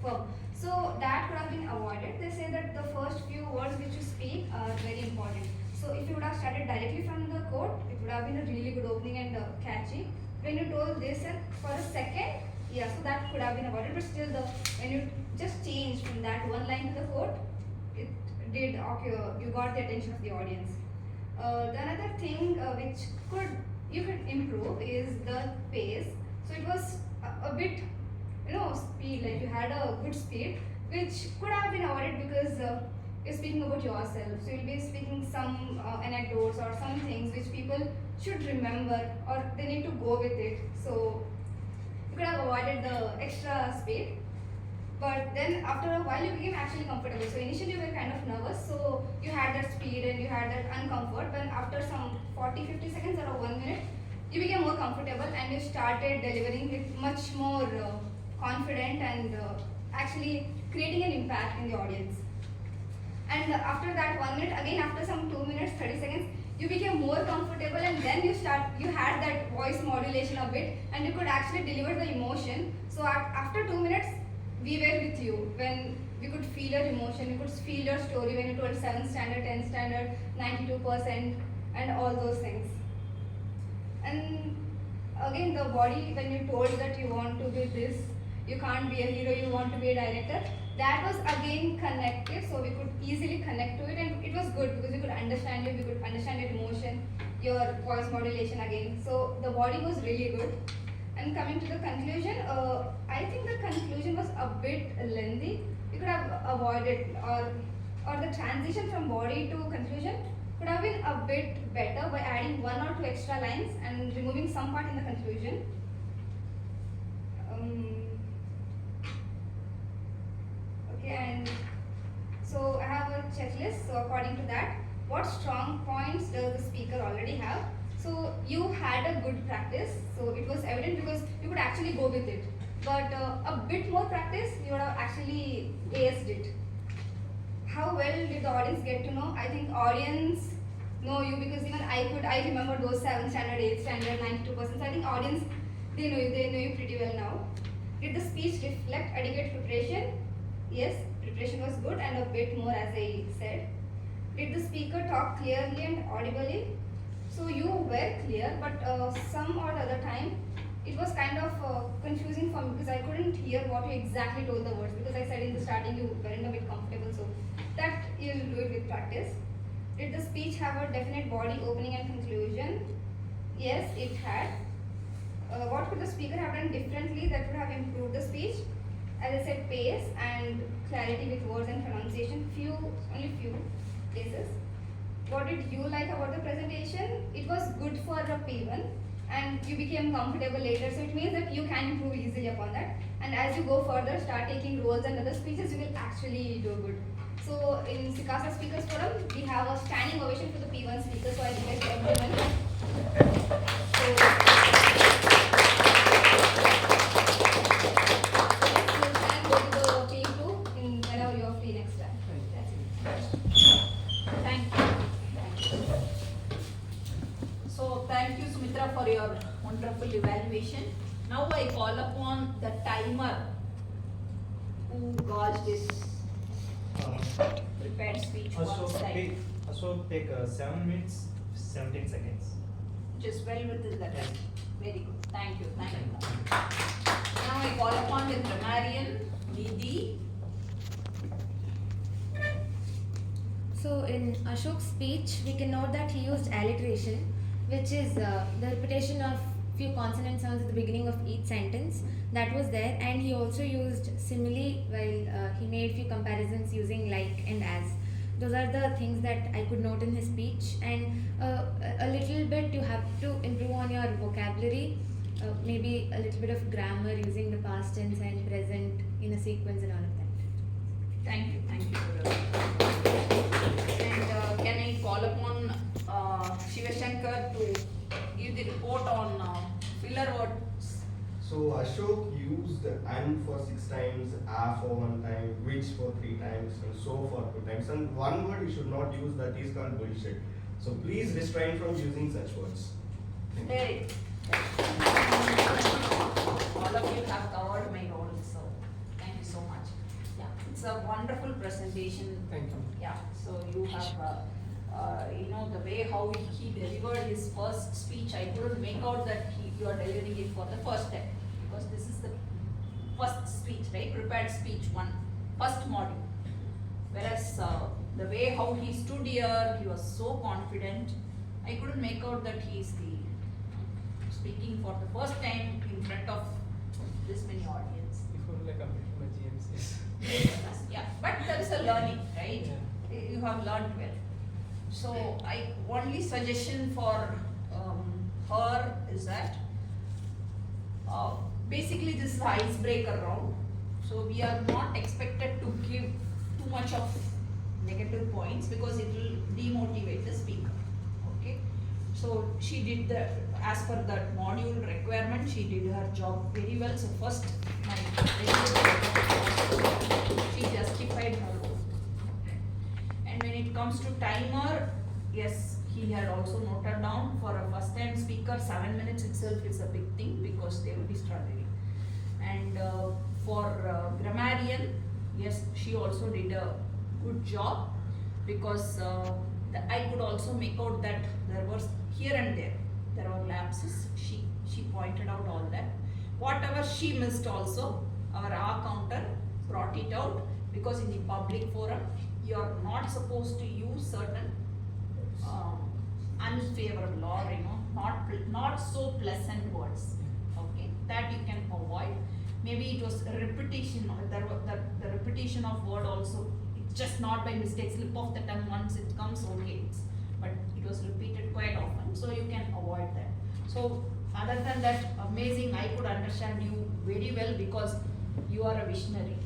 firm. So that could have been avoided. They say that the first few words which you speak are very important. So if you would have started directly from the quote, it would have been a really good opening and catchy. When you told this and for a second, yeah, so that could have been avoided, but still when you just changed from that one line to the quote, it did occur, you got the attention of the audience. The another thing which you could improve is the pace. So it was a bit, speed, like you had a good speed, which could have been avoided because you're speaking about yourself. So you'll be speaking some anecdotes or some things which people should remember or they need to go with it. So you could have avoided the extra speed. But then after a while you became actually comfortable. So initially you were kind of nervous, so you had that speed and you had that uncomfort. But after some 40-50 seconds or 1 minute, you became more comfortable and you started delivering with much more confident and actually creating an impact in the audience. And after that 1 minute, again after some 2 minutes, 30 seconds, you became more comfortable and then you had that voice modulation a bit and you could actually deliver the emotion. So after 2 minutes, we were with you when we could feel your emotion, we could feel your story when you told 7th standard, 10th standard, 92% and all those things. And again the body, when you told that you want to be this, you can't be a hero, you want to be a director, that was again connected, so we could easily connect to it and it was good because we could understand you, we could understand your emotion, your voice modulation again. So the body was really good. And coming to the conclusion, I think the conclusion was a bit lengthy. You could have avoided or or the transition from body to conclusion could have been a bit better by adding 1 or 2 extra lines and removing some part in the conclusion. Okay, and so I have a checklist. So according to that, what strong points does the speaker already have? So you had a good practice, so it was evident because you could actually go with it. But a bit more practice, you would have actually aced it. How well did the audience get to know? I think audience know you because even I remember those 7th standard, 8th standard, 92%. So I think audience, they know you pretty well now. Did the speech reflect adequate preparation? Yes, preparation was good and a bit more, as I said. Did the speaker talk clearly and audibly? So you were clear, but some or the other time it was kind of confusing for me because I couldn't hear what you exactly told the words, because I said in the starting you weren't a bit comfortable, so that you'll do it with practice. Did the speech have a definite body opening and conclusion? Yes, it had. What could the speaker have done differently that would have improved the speech? As I said, pace and clarity with words and pronunciation, only few places. What did you like about the presentation? It was good for a P1 and you became comfortable later, so it means that you can improve easily upon that. And as you go further, start taking roles and other speeches, you will actually do good. So in Sicasa Speakers Forum, we have a standing ovation for the P1 speakers, so I request everyone. So, go to the P2 whenever you are free next time. That's it. Thank you. So thank you, Sumitra, for your wonderful evaluation. Now I call upon the timer who gauged this prepared speech once time, Take 7 minutes, 17 seconds. which is well within the time. Very good. Thank you. Thank you. Now I call upon the grammarian, Nidhi. So in Ashok's speech, we can note that he used alliteration, which is the repetition of few consonant sounds at the beginning of each sentence. That was there, and he also used simile while he made few comparisons using like and as. Those are the things that I could note in his speech, and a little bit you have to improve on your vocabulary, maybe a little bit of grammar using the past tense and present in a sequence and all of that. Thank you for your. And can I call upon Shivashankar to give the report on filler words? So Ashok used and for 6 times, a for 1 time, which for 3 times, and so for 2 times. And one word you should not use, that is called bullshit. So please restrain from using such words. Thank you. Very good. All of you have covered my role, so thank you so much. Yeah, it's a wonderful presentation. Thank you. Yeah, so you have, the way how he delivered his first speech, I couldn't make out that you are delivering it for the first time, because this is the first speech, right? Prepared speech first module. Whereas the way how he stood here, he was so confident. I couldn't make out that he is speaking for the first time in front of this many audience. Before like completing my GMCs. Yeah, but there is a learning, right? Yeah. You have learned well. So I only suggestion for her is that basically this is the icebreaker round. So we are not expected to give too much of negative points because it will demotivate the speaker. Okay. So she did as per that module requirement, she did her job very well. So first, she justified her role. And when it comes to timer, yes, he had also noted down for a first time speaker, 7 minutes itself is a big thing because they will be struggling. And for grammarian, yes, she also did a good job because I could also make out that there was here and there were lapses. She pointed out all that. Whatever she missed also, our R counter brought it out, because in the public forum, you are not supposed to use certain unfavorable or not so pleasant words. Okay, that you can avoid. Maybe it was a repetition, the repetition of word also, it It's just not by mistake, slip of the tongue once it comes, okay. But it was repeated quite often, so you can avoid that. So other than that, amazing, I could understand you very well because you are a visionary,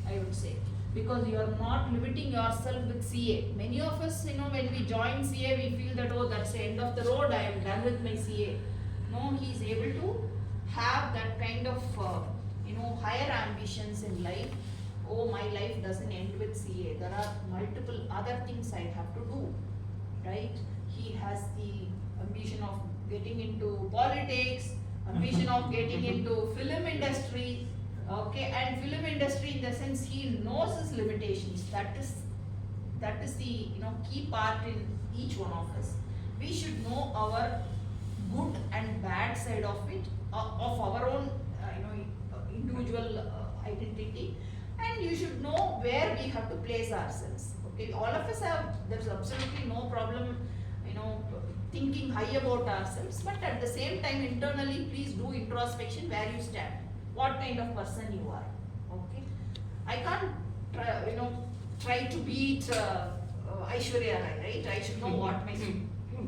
I would say. Because you are not limiting yourself with CA. Many of us, when we join CA, we feel that, oh, that's the end of the road, I am done with my CA. No, he is able to have that kind of, higher ambitions in life. Oh, my life doesn't end with CA. There are multiple other things I have to do, right? He has the ambition of getting into politics, ambition of getting into film industry, okay, and film industry in the sense he knows his limitations. That is the key part in each one of us. We should know our good and bad side of it, of our own individual identity, and you should know where we have to place ourselves. Okay, all of us have. There's absolutely no problem, thinking high about ourselves, but at the same time internally, please do introspection where you stand, what kind of person you are. Okay, I can't try to beat Aishwarya Rai, right? I should know what my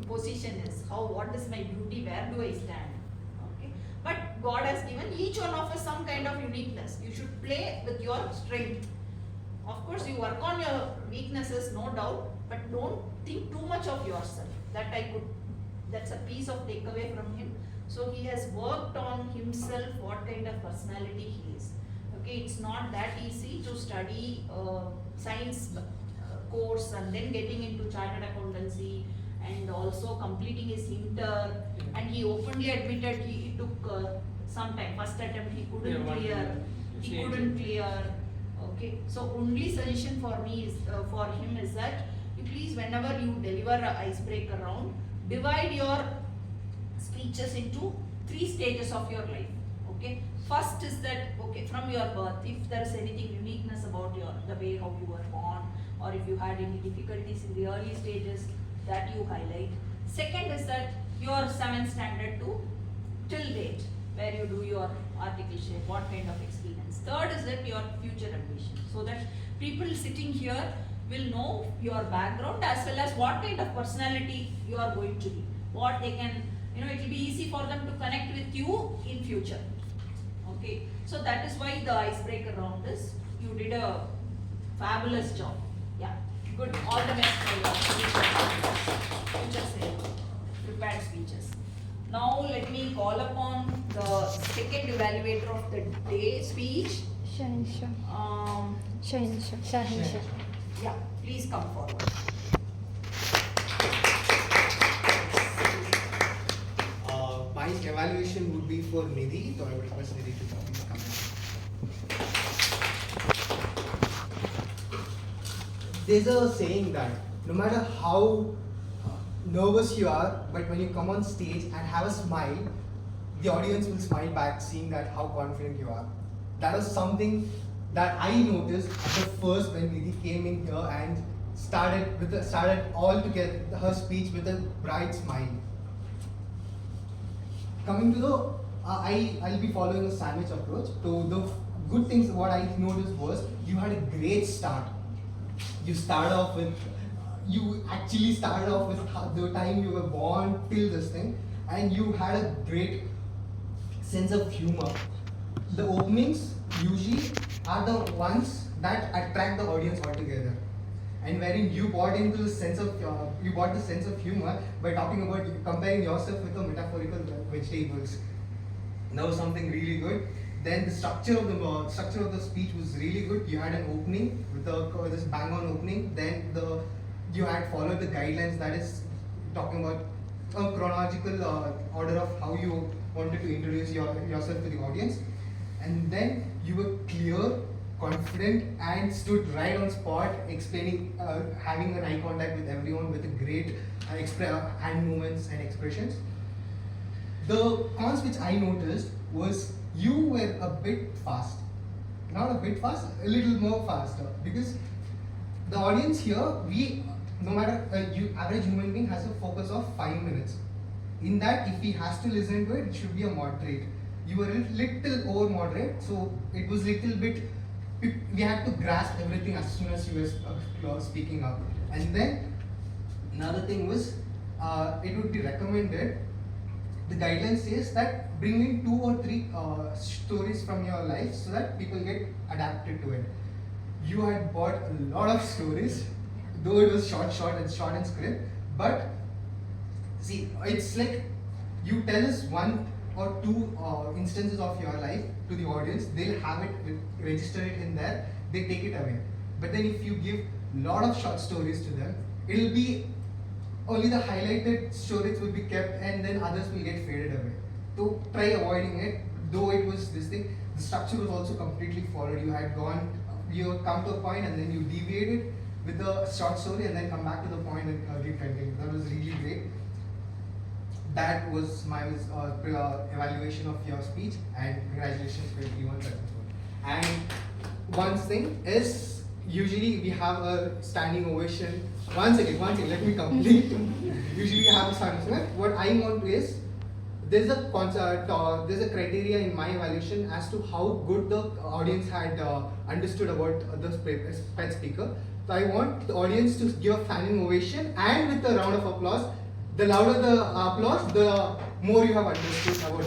position is, what is my beauty, where do I stand. Okay, but God has given each one of us some kind of uniqueness. You should play with your strength. Of course, you work on your weaknesses, no doubt, but don't think too much of yourself. That's a piece of takeaway from him. So he has worked on himself, what kind of personality he is. Okay, it's not that easy to study science course and then getting into chartered accountancy and also completing his inter. And he openly admitted he took some time. First attempt he couldn't clear. He couldn't clear. Okay, so only suggestion for me is for him is that you please, whenever you deliver an icebreaker round, divide your speeches into 3 stages of your life. Okay, first is that, okay, from your birth, if there is anything uniqueness about the way how you were born, or if you had any difficulties in the early stages, that you highlight. Second is that your 7th standard to till date, where you do your articleship, what kind of experience. Third is that your future ambition, so that people sitting here will know your background as well as what kind of personality you are going to be, what they can, it will be easy for them to connect with you in future. Okay, so that is why the icebreaker round is, you did a fabulous job. Yeah, good, all the best for your future prepared speeches. Now let me call upon the second evaluator of the day speech. Shahinsha. Yeah, please come forward. My evaluation would be for Nidhi, so I would request Nidhi to please come in. There's a saying that no matter how nervous you are, but when you come on stage and have a smile, the audience will smile back, seeing that how confident you are. That was something that I noticed at the first when Nidhi came in here and started all together her speech with a bright smile. Coming to the, I'll be following a sandwich approach. So the good things what I noticed was you had a great start. You actually started off with the time you were born till this thing, and you had a great sense of humor. The openings usually are the ones that attract the audience altogether, and wherein you brought into the sense of humor by talking about comparing yourself with the metaphorical vegetables. That was something really good. Then the structure of the speech was really good. You had an opening with this bang-on opening. Then you had followed the guidelines, that is talking about a chronological order of how you wanted to introduce yourself to the audience. And then you were clear, confident, and stood right on spot, explaining, having an eye contact with everyone with a great hand movements and expressions. The cons which I noticed was you were a bit fast. Not a bit fast, a little more faster. Because the audience here, no matter average human being has a focus of 5 minutes. In that, if he has to listen to it, it should be a moderate. You were a little over moderate, so it was little bit we had to grasp everything as soon as you were speaking up. And then another thing was, it would be recommended. The guideline says that bring in 2 or 3 stories from your life so that people get adapted to it. You had bought a lot of stories, though it was short and script. But see, it's like you tell us 1 or 2 instances of your life to the audience. They'll have it, register it in there. They take it away. But then if you give lot of short stories to them, it'll be only the highlighted stories will be kept, and then others will get faded away. So try avoiding it. Though it was this thing, the structure was also completely followed. You come to a point and then you deviated with the short story and then come back to the point and continue. That was really great. That was my evaluation of your speech, and congratulations for everyone. And one thing is, usually we have a standing ovation. One second, let me complete. Usually we have a standing ovation. What I want is, there's a criteria in my evaluation as to how good the audience had understood about the pet speaker. So I want the audience to give a standing ovation, and with a round of applause. The louder the applause, the more you have understood about it.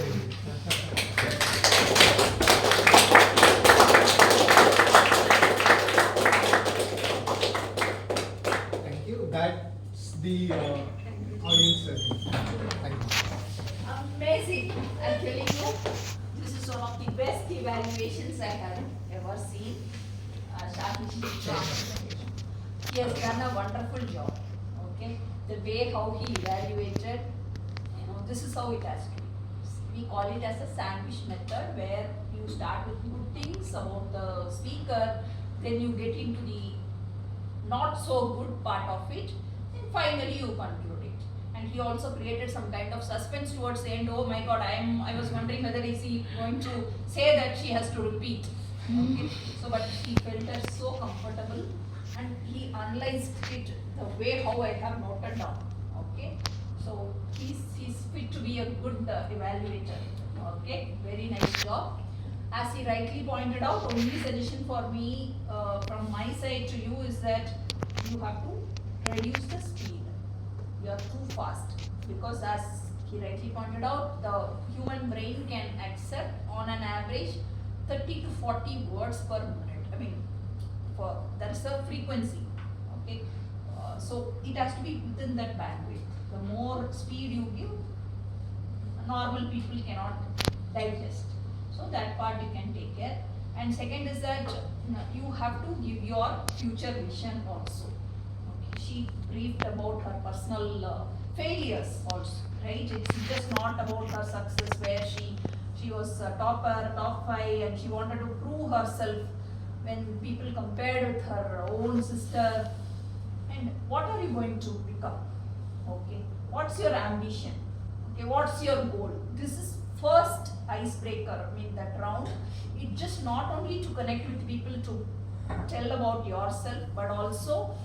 Thank you. That's the audience survey. Thank you. Amazing. I'm telling you, this is one of the best evaluations I have ever seen. He has done a wonderful job. Okay, the way how he evaluated, this is how it has to be. We call it as a sandwich method, where you start with good things about the speaker, then you get into the not so good part of it, and finally you conclude it. And he also created some kind of suspense towards the end. Oh my God, I was wondering whether is he going to say that she has to repeat. Okay, so but he felt her so comfortable, and he analyzed it the way how I have noted down. Okay, so he's fit to be a good evaluator. Okay, very nice job. As he rightly pointed out, only suggestion for me from my side to you is that you have to reduce the speed. You are too fast, because as he rightly pointed out, the human brain can accept on an average 30 to 40 words per minute. I mean, that's a frequency. Okay, so it has to be within that bandwidth. The more speed you give, normal people cannot digest. So that part you can take care. And second is that you have to give your future vision also. Okay. She briefed about her personal failures also, right? It's just not about her success, where she was a topper, top 5, and she wanted to prove herself when people compared with her own sister. And what are you going to become? Okay, what's your ambition? Okay, what's your goal? This is first icebreaker. I mean, that round, it just not only to connect with people, to tell about yourself, but also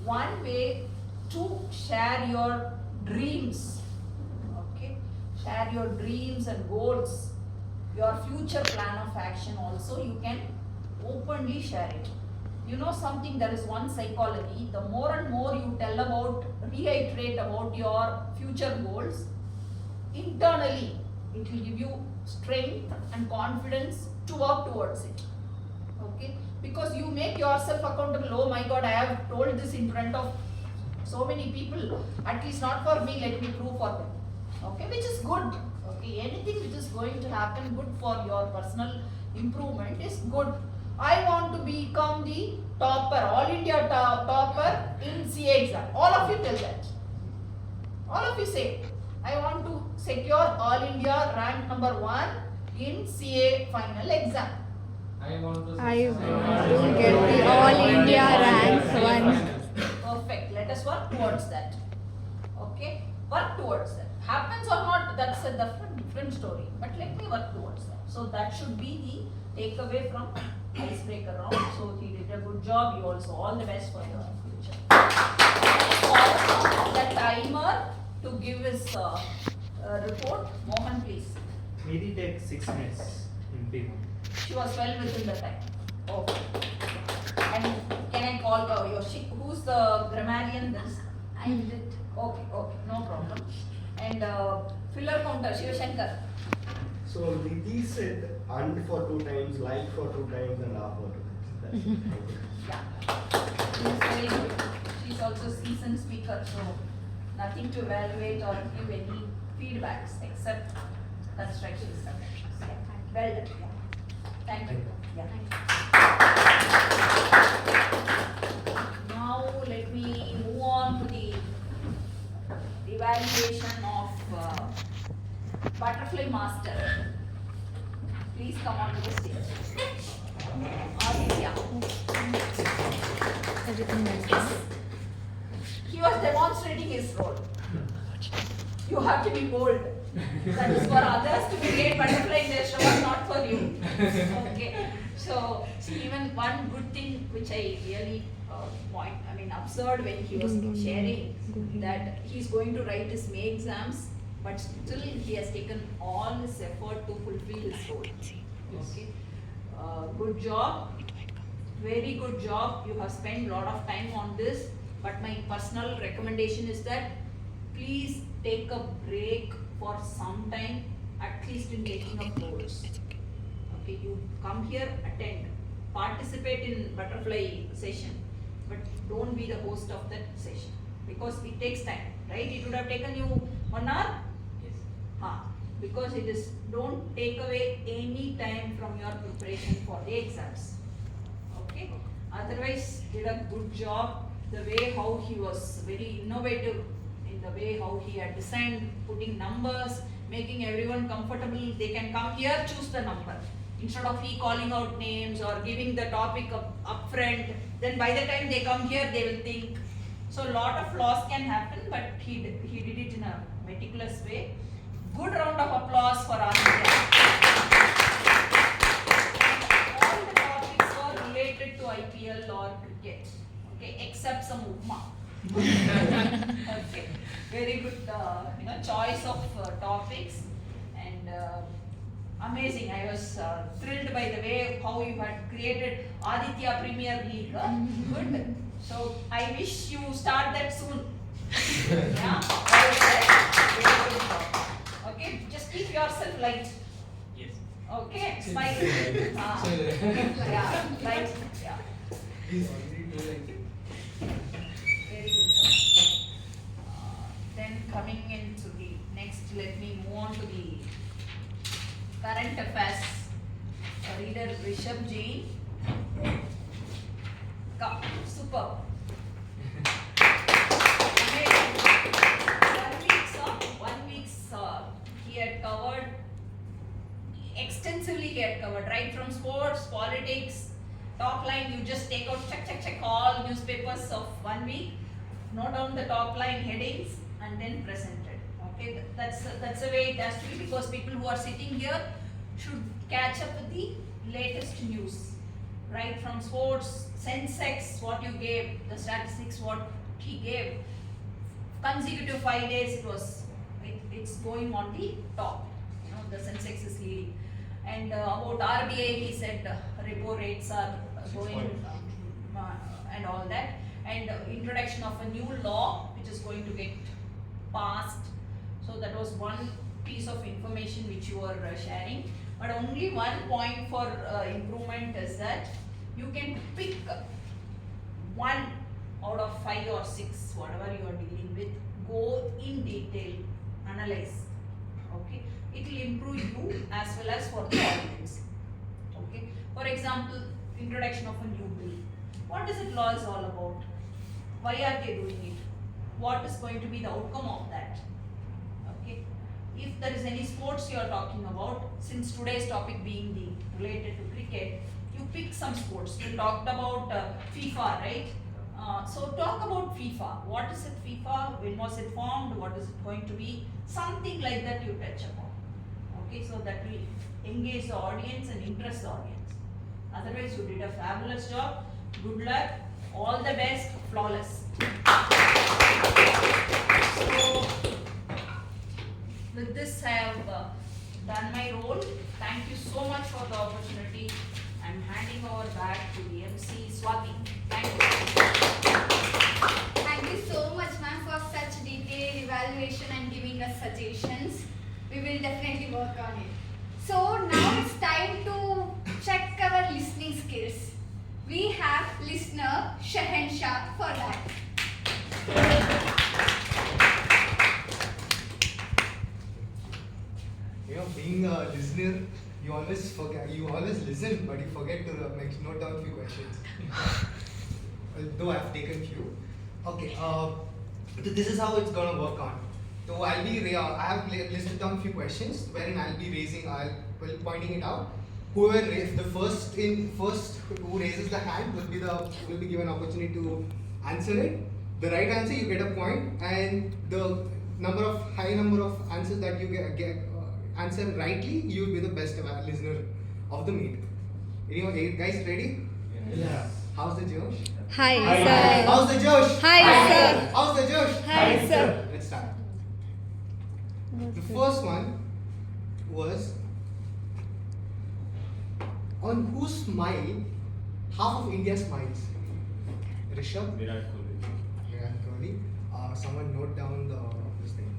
one way to share your dreams. Okay, share your dreams and goals, your future plan of action also. You can openly share it. You know something, there is one psychology, the more and more you tell about, reiterate about your future goals, internally it will give you strength and confidence to work towards it. Okay, because you make yourself accountable. Oh my God, I have told this in front of so many people, at least not for me, let me prove for them. Okay, which is good. Okay, anything which is going to happen good for your personal improvement is good. I want to become the topper, all India topper in CA exam. All of you tell that. All of you say, I want to secure all India rank number 1 in CA final exam. I want to get the All India rank 1. Perfect. Let us work towards that. Okay? Work towards that. Happens or not, that's a different story. But let me work towards that. So that should be the takeaway from icebreaker round. So he did a good job. You also all the best for your future. Also, the timer to give his report. Mohan, please. Maybe take 6 minutes in P1. She was well within the time. Okay. And can I call who's the grammarian? I did it. Okay, no problem. And filler counter, Shivashankar. So Nidhi said and for 2 times, like for 2 times, and for 2 times. That's it. Thank you. Yeah. She's very good. She's also seasoned speaker, so nothing to evaluate or give any feedbacks except construction stuff. Yeah. Well done. Yeah. Thank you. Yeah. Now let me move on to the evaluation of butterfly master. Please come on to the stage. Aditya. He was demonstrating his role. You have to be bold. That is for others to create butterfly in their stomach, not for you. Okay. So, see, even one good thing which I really observed when he was sharing that he's going to write his May exams, but still he has taken all his effort to fulfill his role. Okay. Good job. Very good job. You have spent a lot of time on this, but my personal recommendation is that please take a break for some time, at least in taking up notes. Okay, you come here, attend, participate in butterfly session, but don't be the host of that session because it takes time, right? It would have taken you 1 hour. Yes. Because it is, don't take away any time from your preparation for the exams. Okay. Otherwise, did a good job. The way how he was very innovative in the way how he had designed, putting numbers, making everyone comfortable. They can come here, choose the number. Instead of he calling out names or giving the topic up front, then by the time they come here, they will think. So a lot of flaws can happen, but he did it in a meticulous way. Good round of applause for Aditya. All the topics were related to IPL or cricket, okay, except some upma. Okay, very good, choice of topics, and amazing. I was thrilled by the way how you had created Aditya Premier League. Good. So I wish you start that soon. Yeah. Very good job. Okay. Just keep yourself light. Yes. Okay. Smile. Yeah. Light. Yeah. Very good job. Then coming into the next, let me move on to the current affairs. Reader Rishabh Jain. Superb. Amazing. 1 week, he had covered extensively. He had covered right from sports, politics, top line. You just take out check all newspapers of 1 week, note down the top line headings, and then present it. Okay, that's the way it has to be, because people who are sitting here should catch up with the latest news, right from sports, Sensex, what you gave, the statistics, what he gave, consecutive 5 days it's going on the top. The Sensex is leading. And about RBI, he said repo rates are going and all that. And introduction of a new law which is going to get passed. So that was one piece of information which you were sharing. But only one point for improvement is that you can pick 1 out of 5 or 6, whatever you are dealing with, go in detail, analyze. Okay, it will improve you as well as for the audience. Okay, for example, introduction of a new bill. What is it law is all about? Why are they doing it? What is going to be the outcome of that? Okay, if there is any sports you are talking about, since today's topic being the related to cricket, you pick some sports. We talked about FIFA, right? So talk about FIFA. What is it FIFA? When was it formed? What is it going to be? Something like that you touch upon. Okay, so that will engage the audience and interest the audience. Otherwise, you did a fabulous job. Good luck. All the best. Flawless. So with this, I have done my role. Thank Thank you so much for the opportunity. I'm handing over back to the MC Swati. Thank you. Thank you so much, ma'am, for such detailed evaluation and giving us suggestions. We will definitely work on it. So now it's time to check our listening skills. We have listener Shahenshah for that. You know, being a listener, you always forget. You always listen, but you forget to note down a few questions. Though I've taken few. Okay. So this is how it's gonna work on. So I have listed down a few questions wherein I'll be pointing it out. Whoever the first who raises the hand will be given opportunity to answer it. The right answer you get a point, and the high number of answers that you get answer rightly, you will be the best listener of the meet. Anyone, guys, ready? Yeah. How's the Josh? Hi, sir. How's the Josh? Hi, sir. How's the Josh? Hi, sir. Let's start. The first one was, on whose smile half of India smiles? Rishabh? Virat Kohli. Virat Kohli. Someone note down this thing.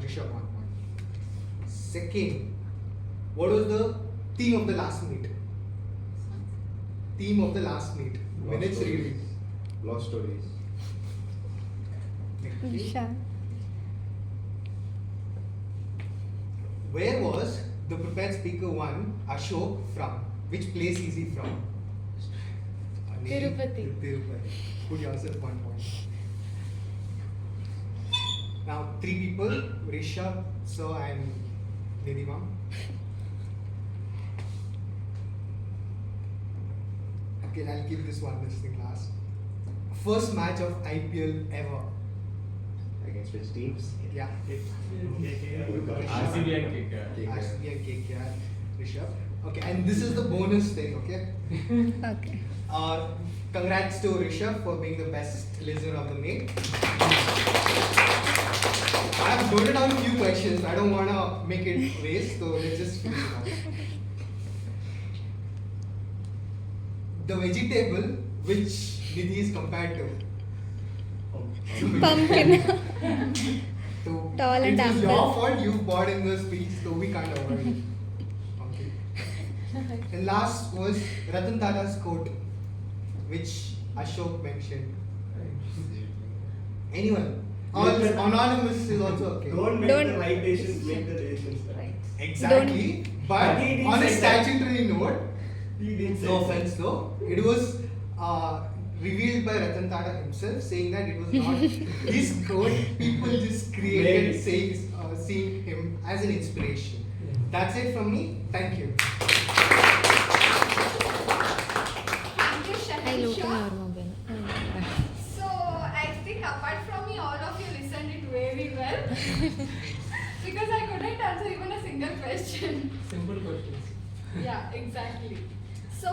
Rishabh 1 point. Second, what was the theme of the last meet? Theme of the last meet. Minutes reading. Love stories. Isha. Where was the prepared speaker 1, Ashok, from? Which place is he from? Tirupati. Tirupati. Put yourself 1 point. Now 3 people, Rishabh, Sir and Nidhi Okay, I'll keep this thing last. First match of IPL ever. Against which teams? Yeah. RCB and KKR. RCB and KKR, Rishabh. Okay, and this is the bonus thing, okay? Okay. Congrats to Rishabh for being the best listener of the meet. I have noted down a few questions. I don't want to make it waste, so let's just finish it off. The vegetable which Nidhi is compared to? Pumpkin. So Tall and it was your ample. fault, you bought in the speech, so we can't avoid it. Okay. And last was Ratan Tata's quote, which Ashok mentioned. Anyone? Anonymous is also okay. Don't make Don't- the right decisions, make the decisions right. Exactly. But He didn't on a say that. statutory note, He didn't say no that. offense though, it was revealed by Ratan Tata himself, saying that it was not his quote. People just created seeing him as an inspiration. That's it from me. Thank you. Thank you, I looked in Shahenshah. your mobile. So I think apart from me, all of you listened it very well because I couldn't answer even a single question. Simple questions. Yeah, exactly. So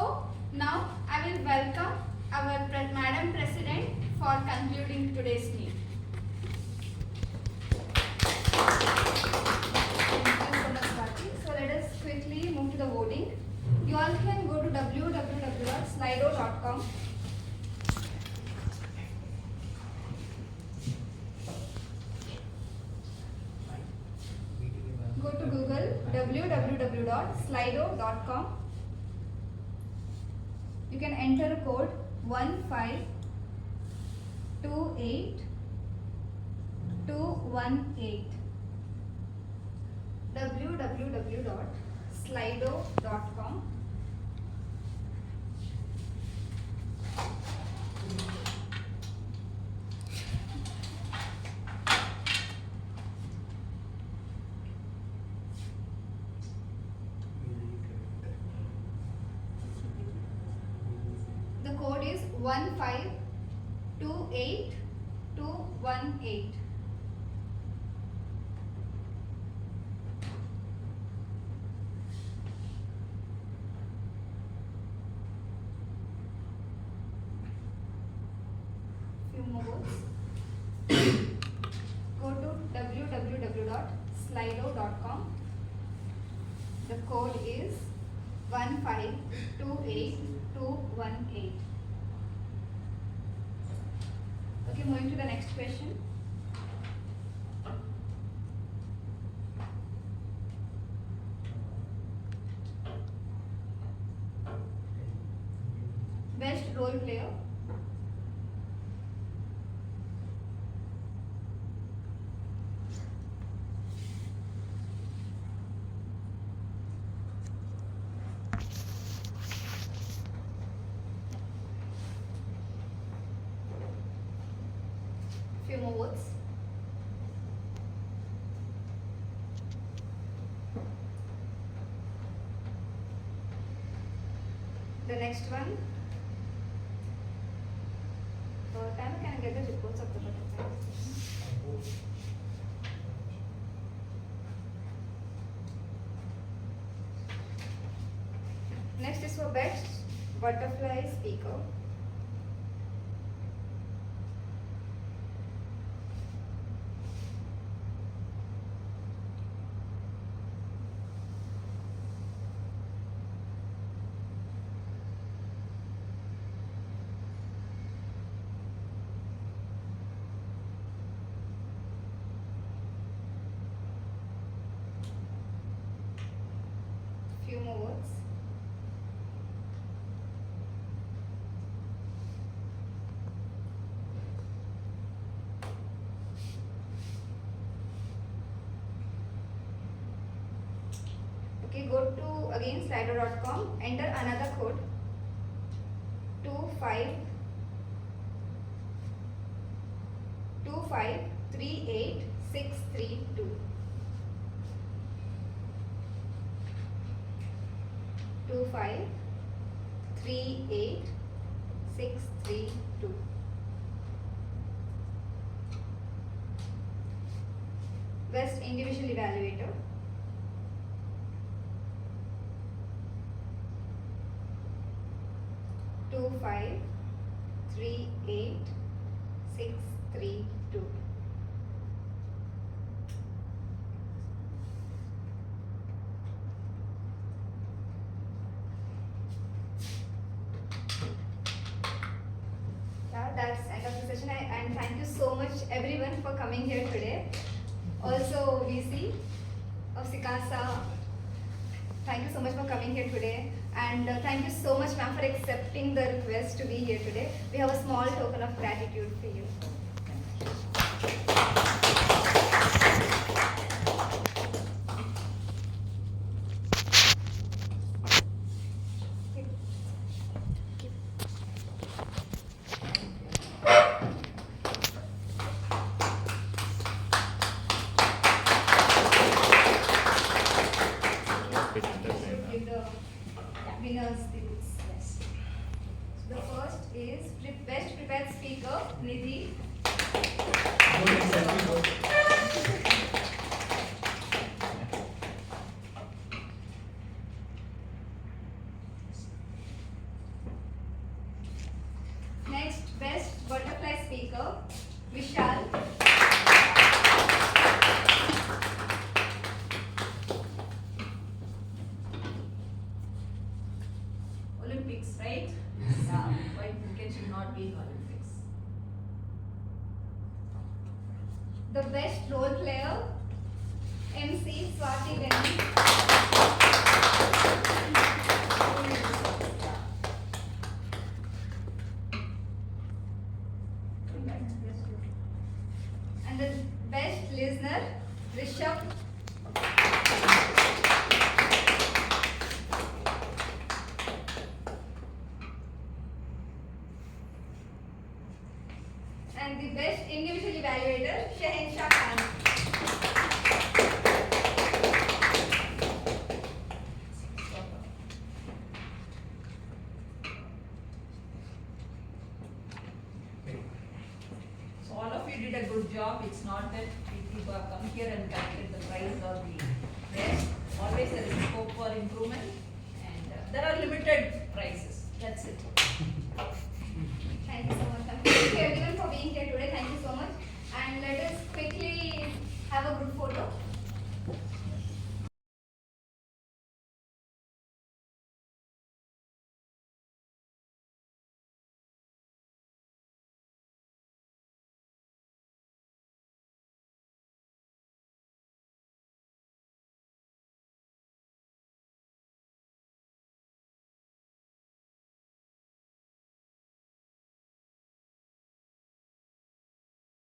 now I will welcome our Madam President for concluding today's meet. Thank you so much, Swati. So let us quickly move to the voting. You all can go to www.slido.com. Go to Google www.slido.com. You can enter code 1528218. www.slido.com. The code is 1528218. Few more words. Go to www.slido.com. The code is 1528218. Okay, moving to the next question. Best role player. Few more votes. The next one. Time can I get the reports of the butterflies? Next is for best butterfly speaker. Few more words. Okay, go to again slido.com, enter another code 2538632. 2538632. Best individual evaluator. Two five 38632. Yeah, that's end of the session. And thank you so much everyone for coming here today. Also VC of Sicasa, thank you so much for coming here today. And thank you so much, ma'am, for accepting the request to be here today. We have a small token of gratitude for you. Give the winners the books. Yes. So the first is best prepared speaker, Nidhi. Next, best butterfly speaker, Vishal. Olympics, right? Yeah, why cricket should not be in Olympics. The best role player, MC Swati Venom. And the best listener, Rishabh. And the best individual evaluator, Shahenshah Khan. So all of you did a good job. It's not that people come here and calculate the price or the rest. Always there is scope for improvement, and there are limited prices. That's it. Thank you so much. Thank you everyone for being here today. Thank you so much. And let us quickly have a group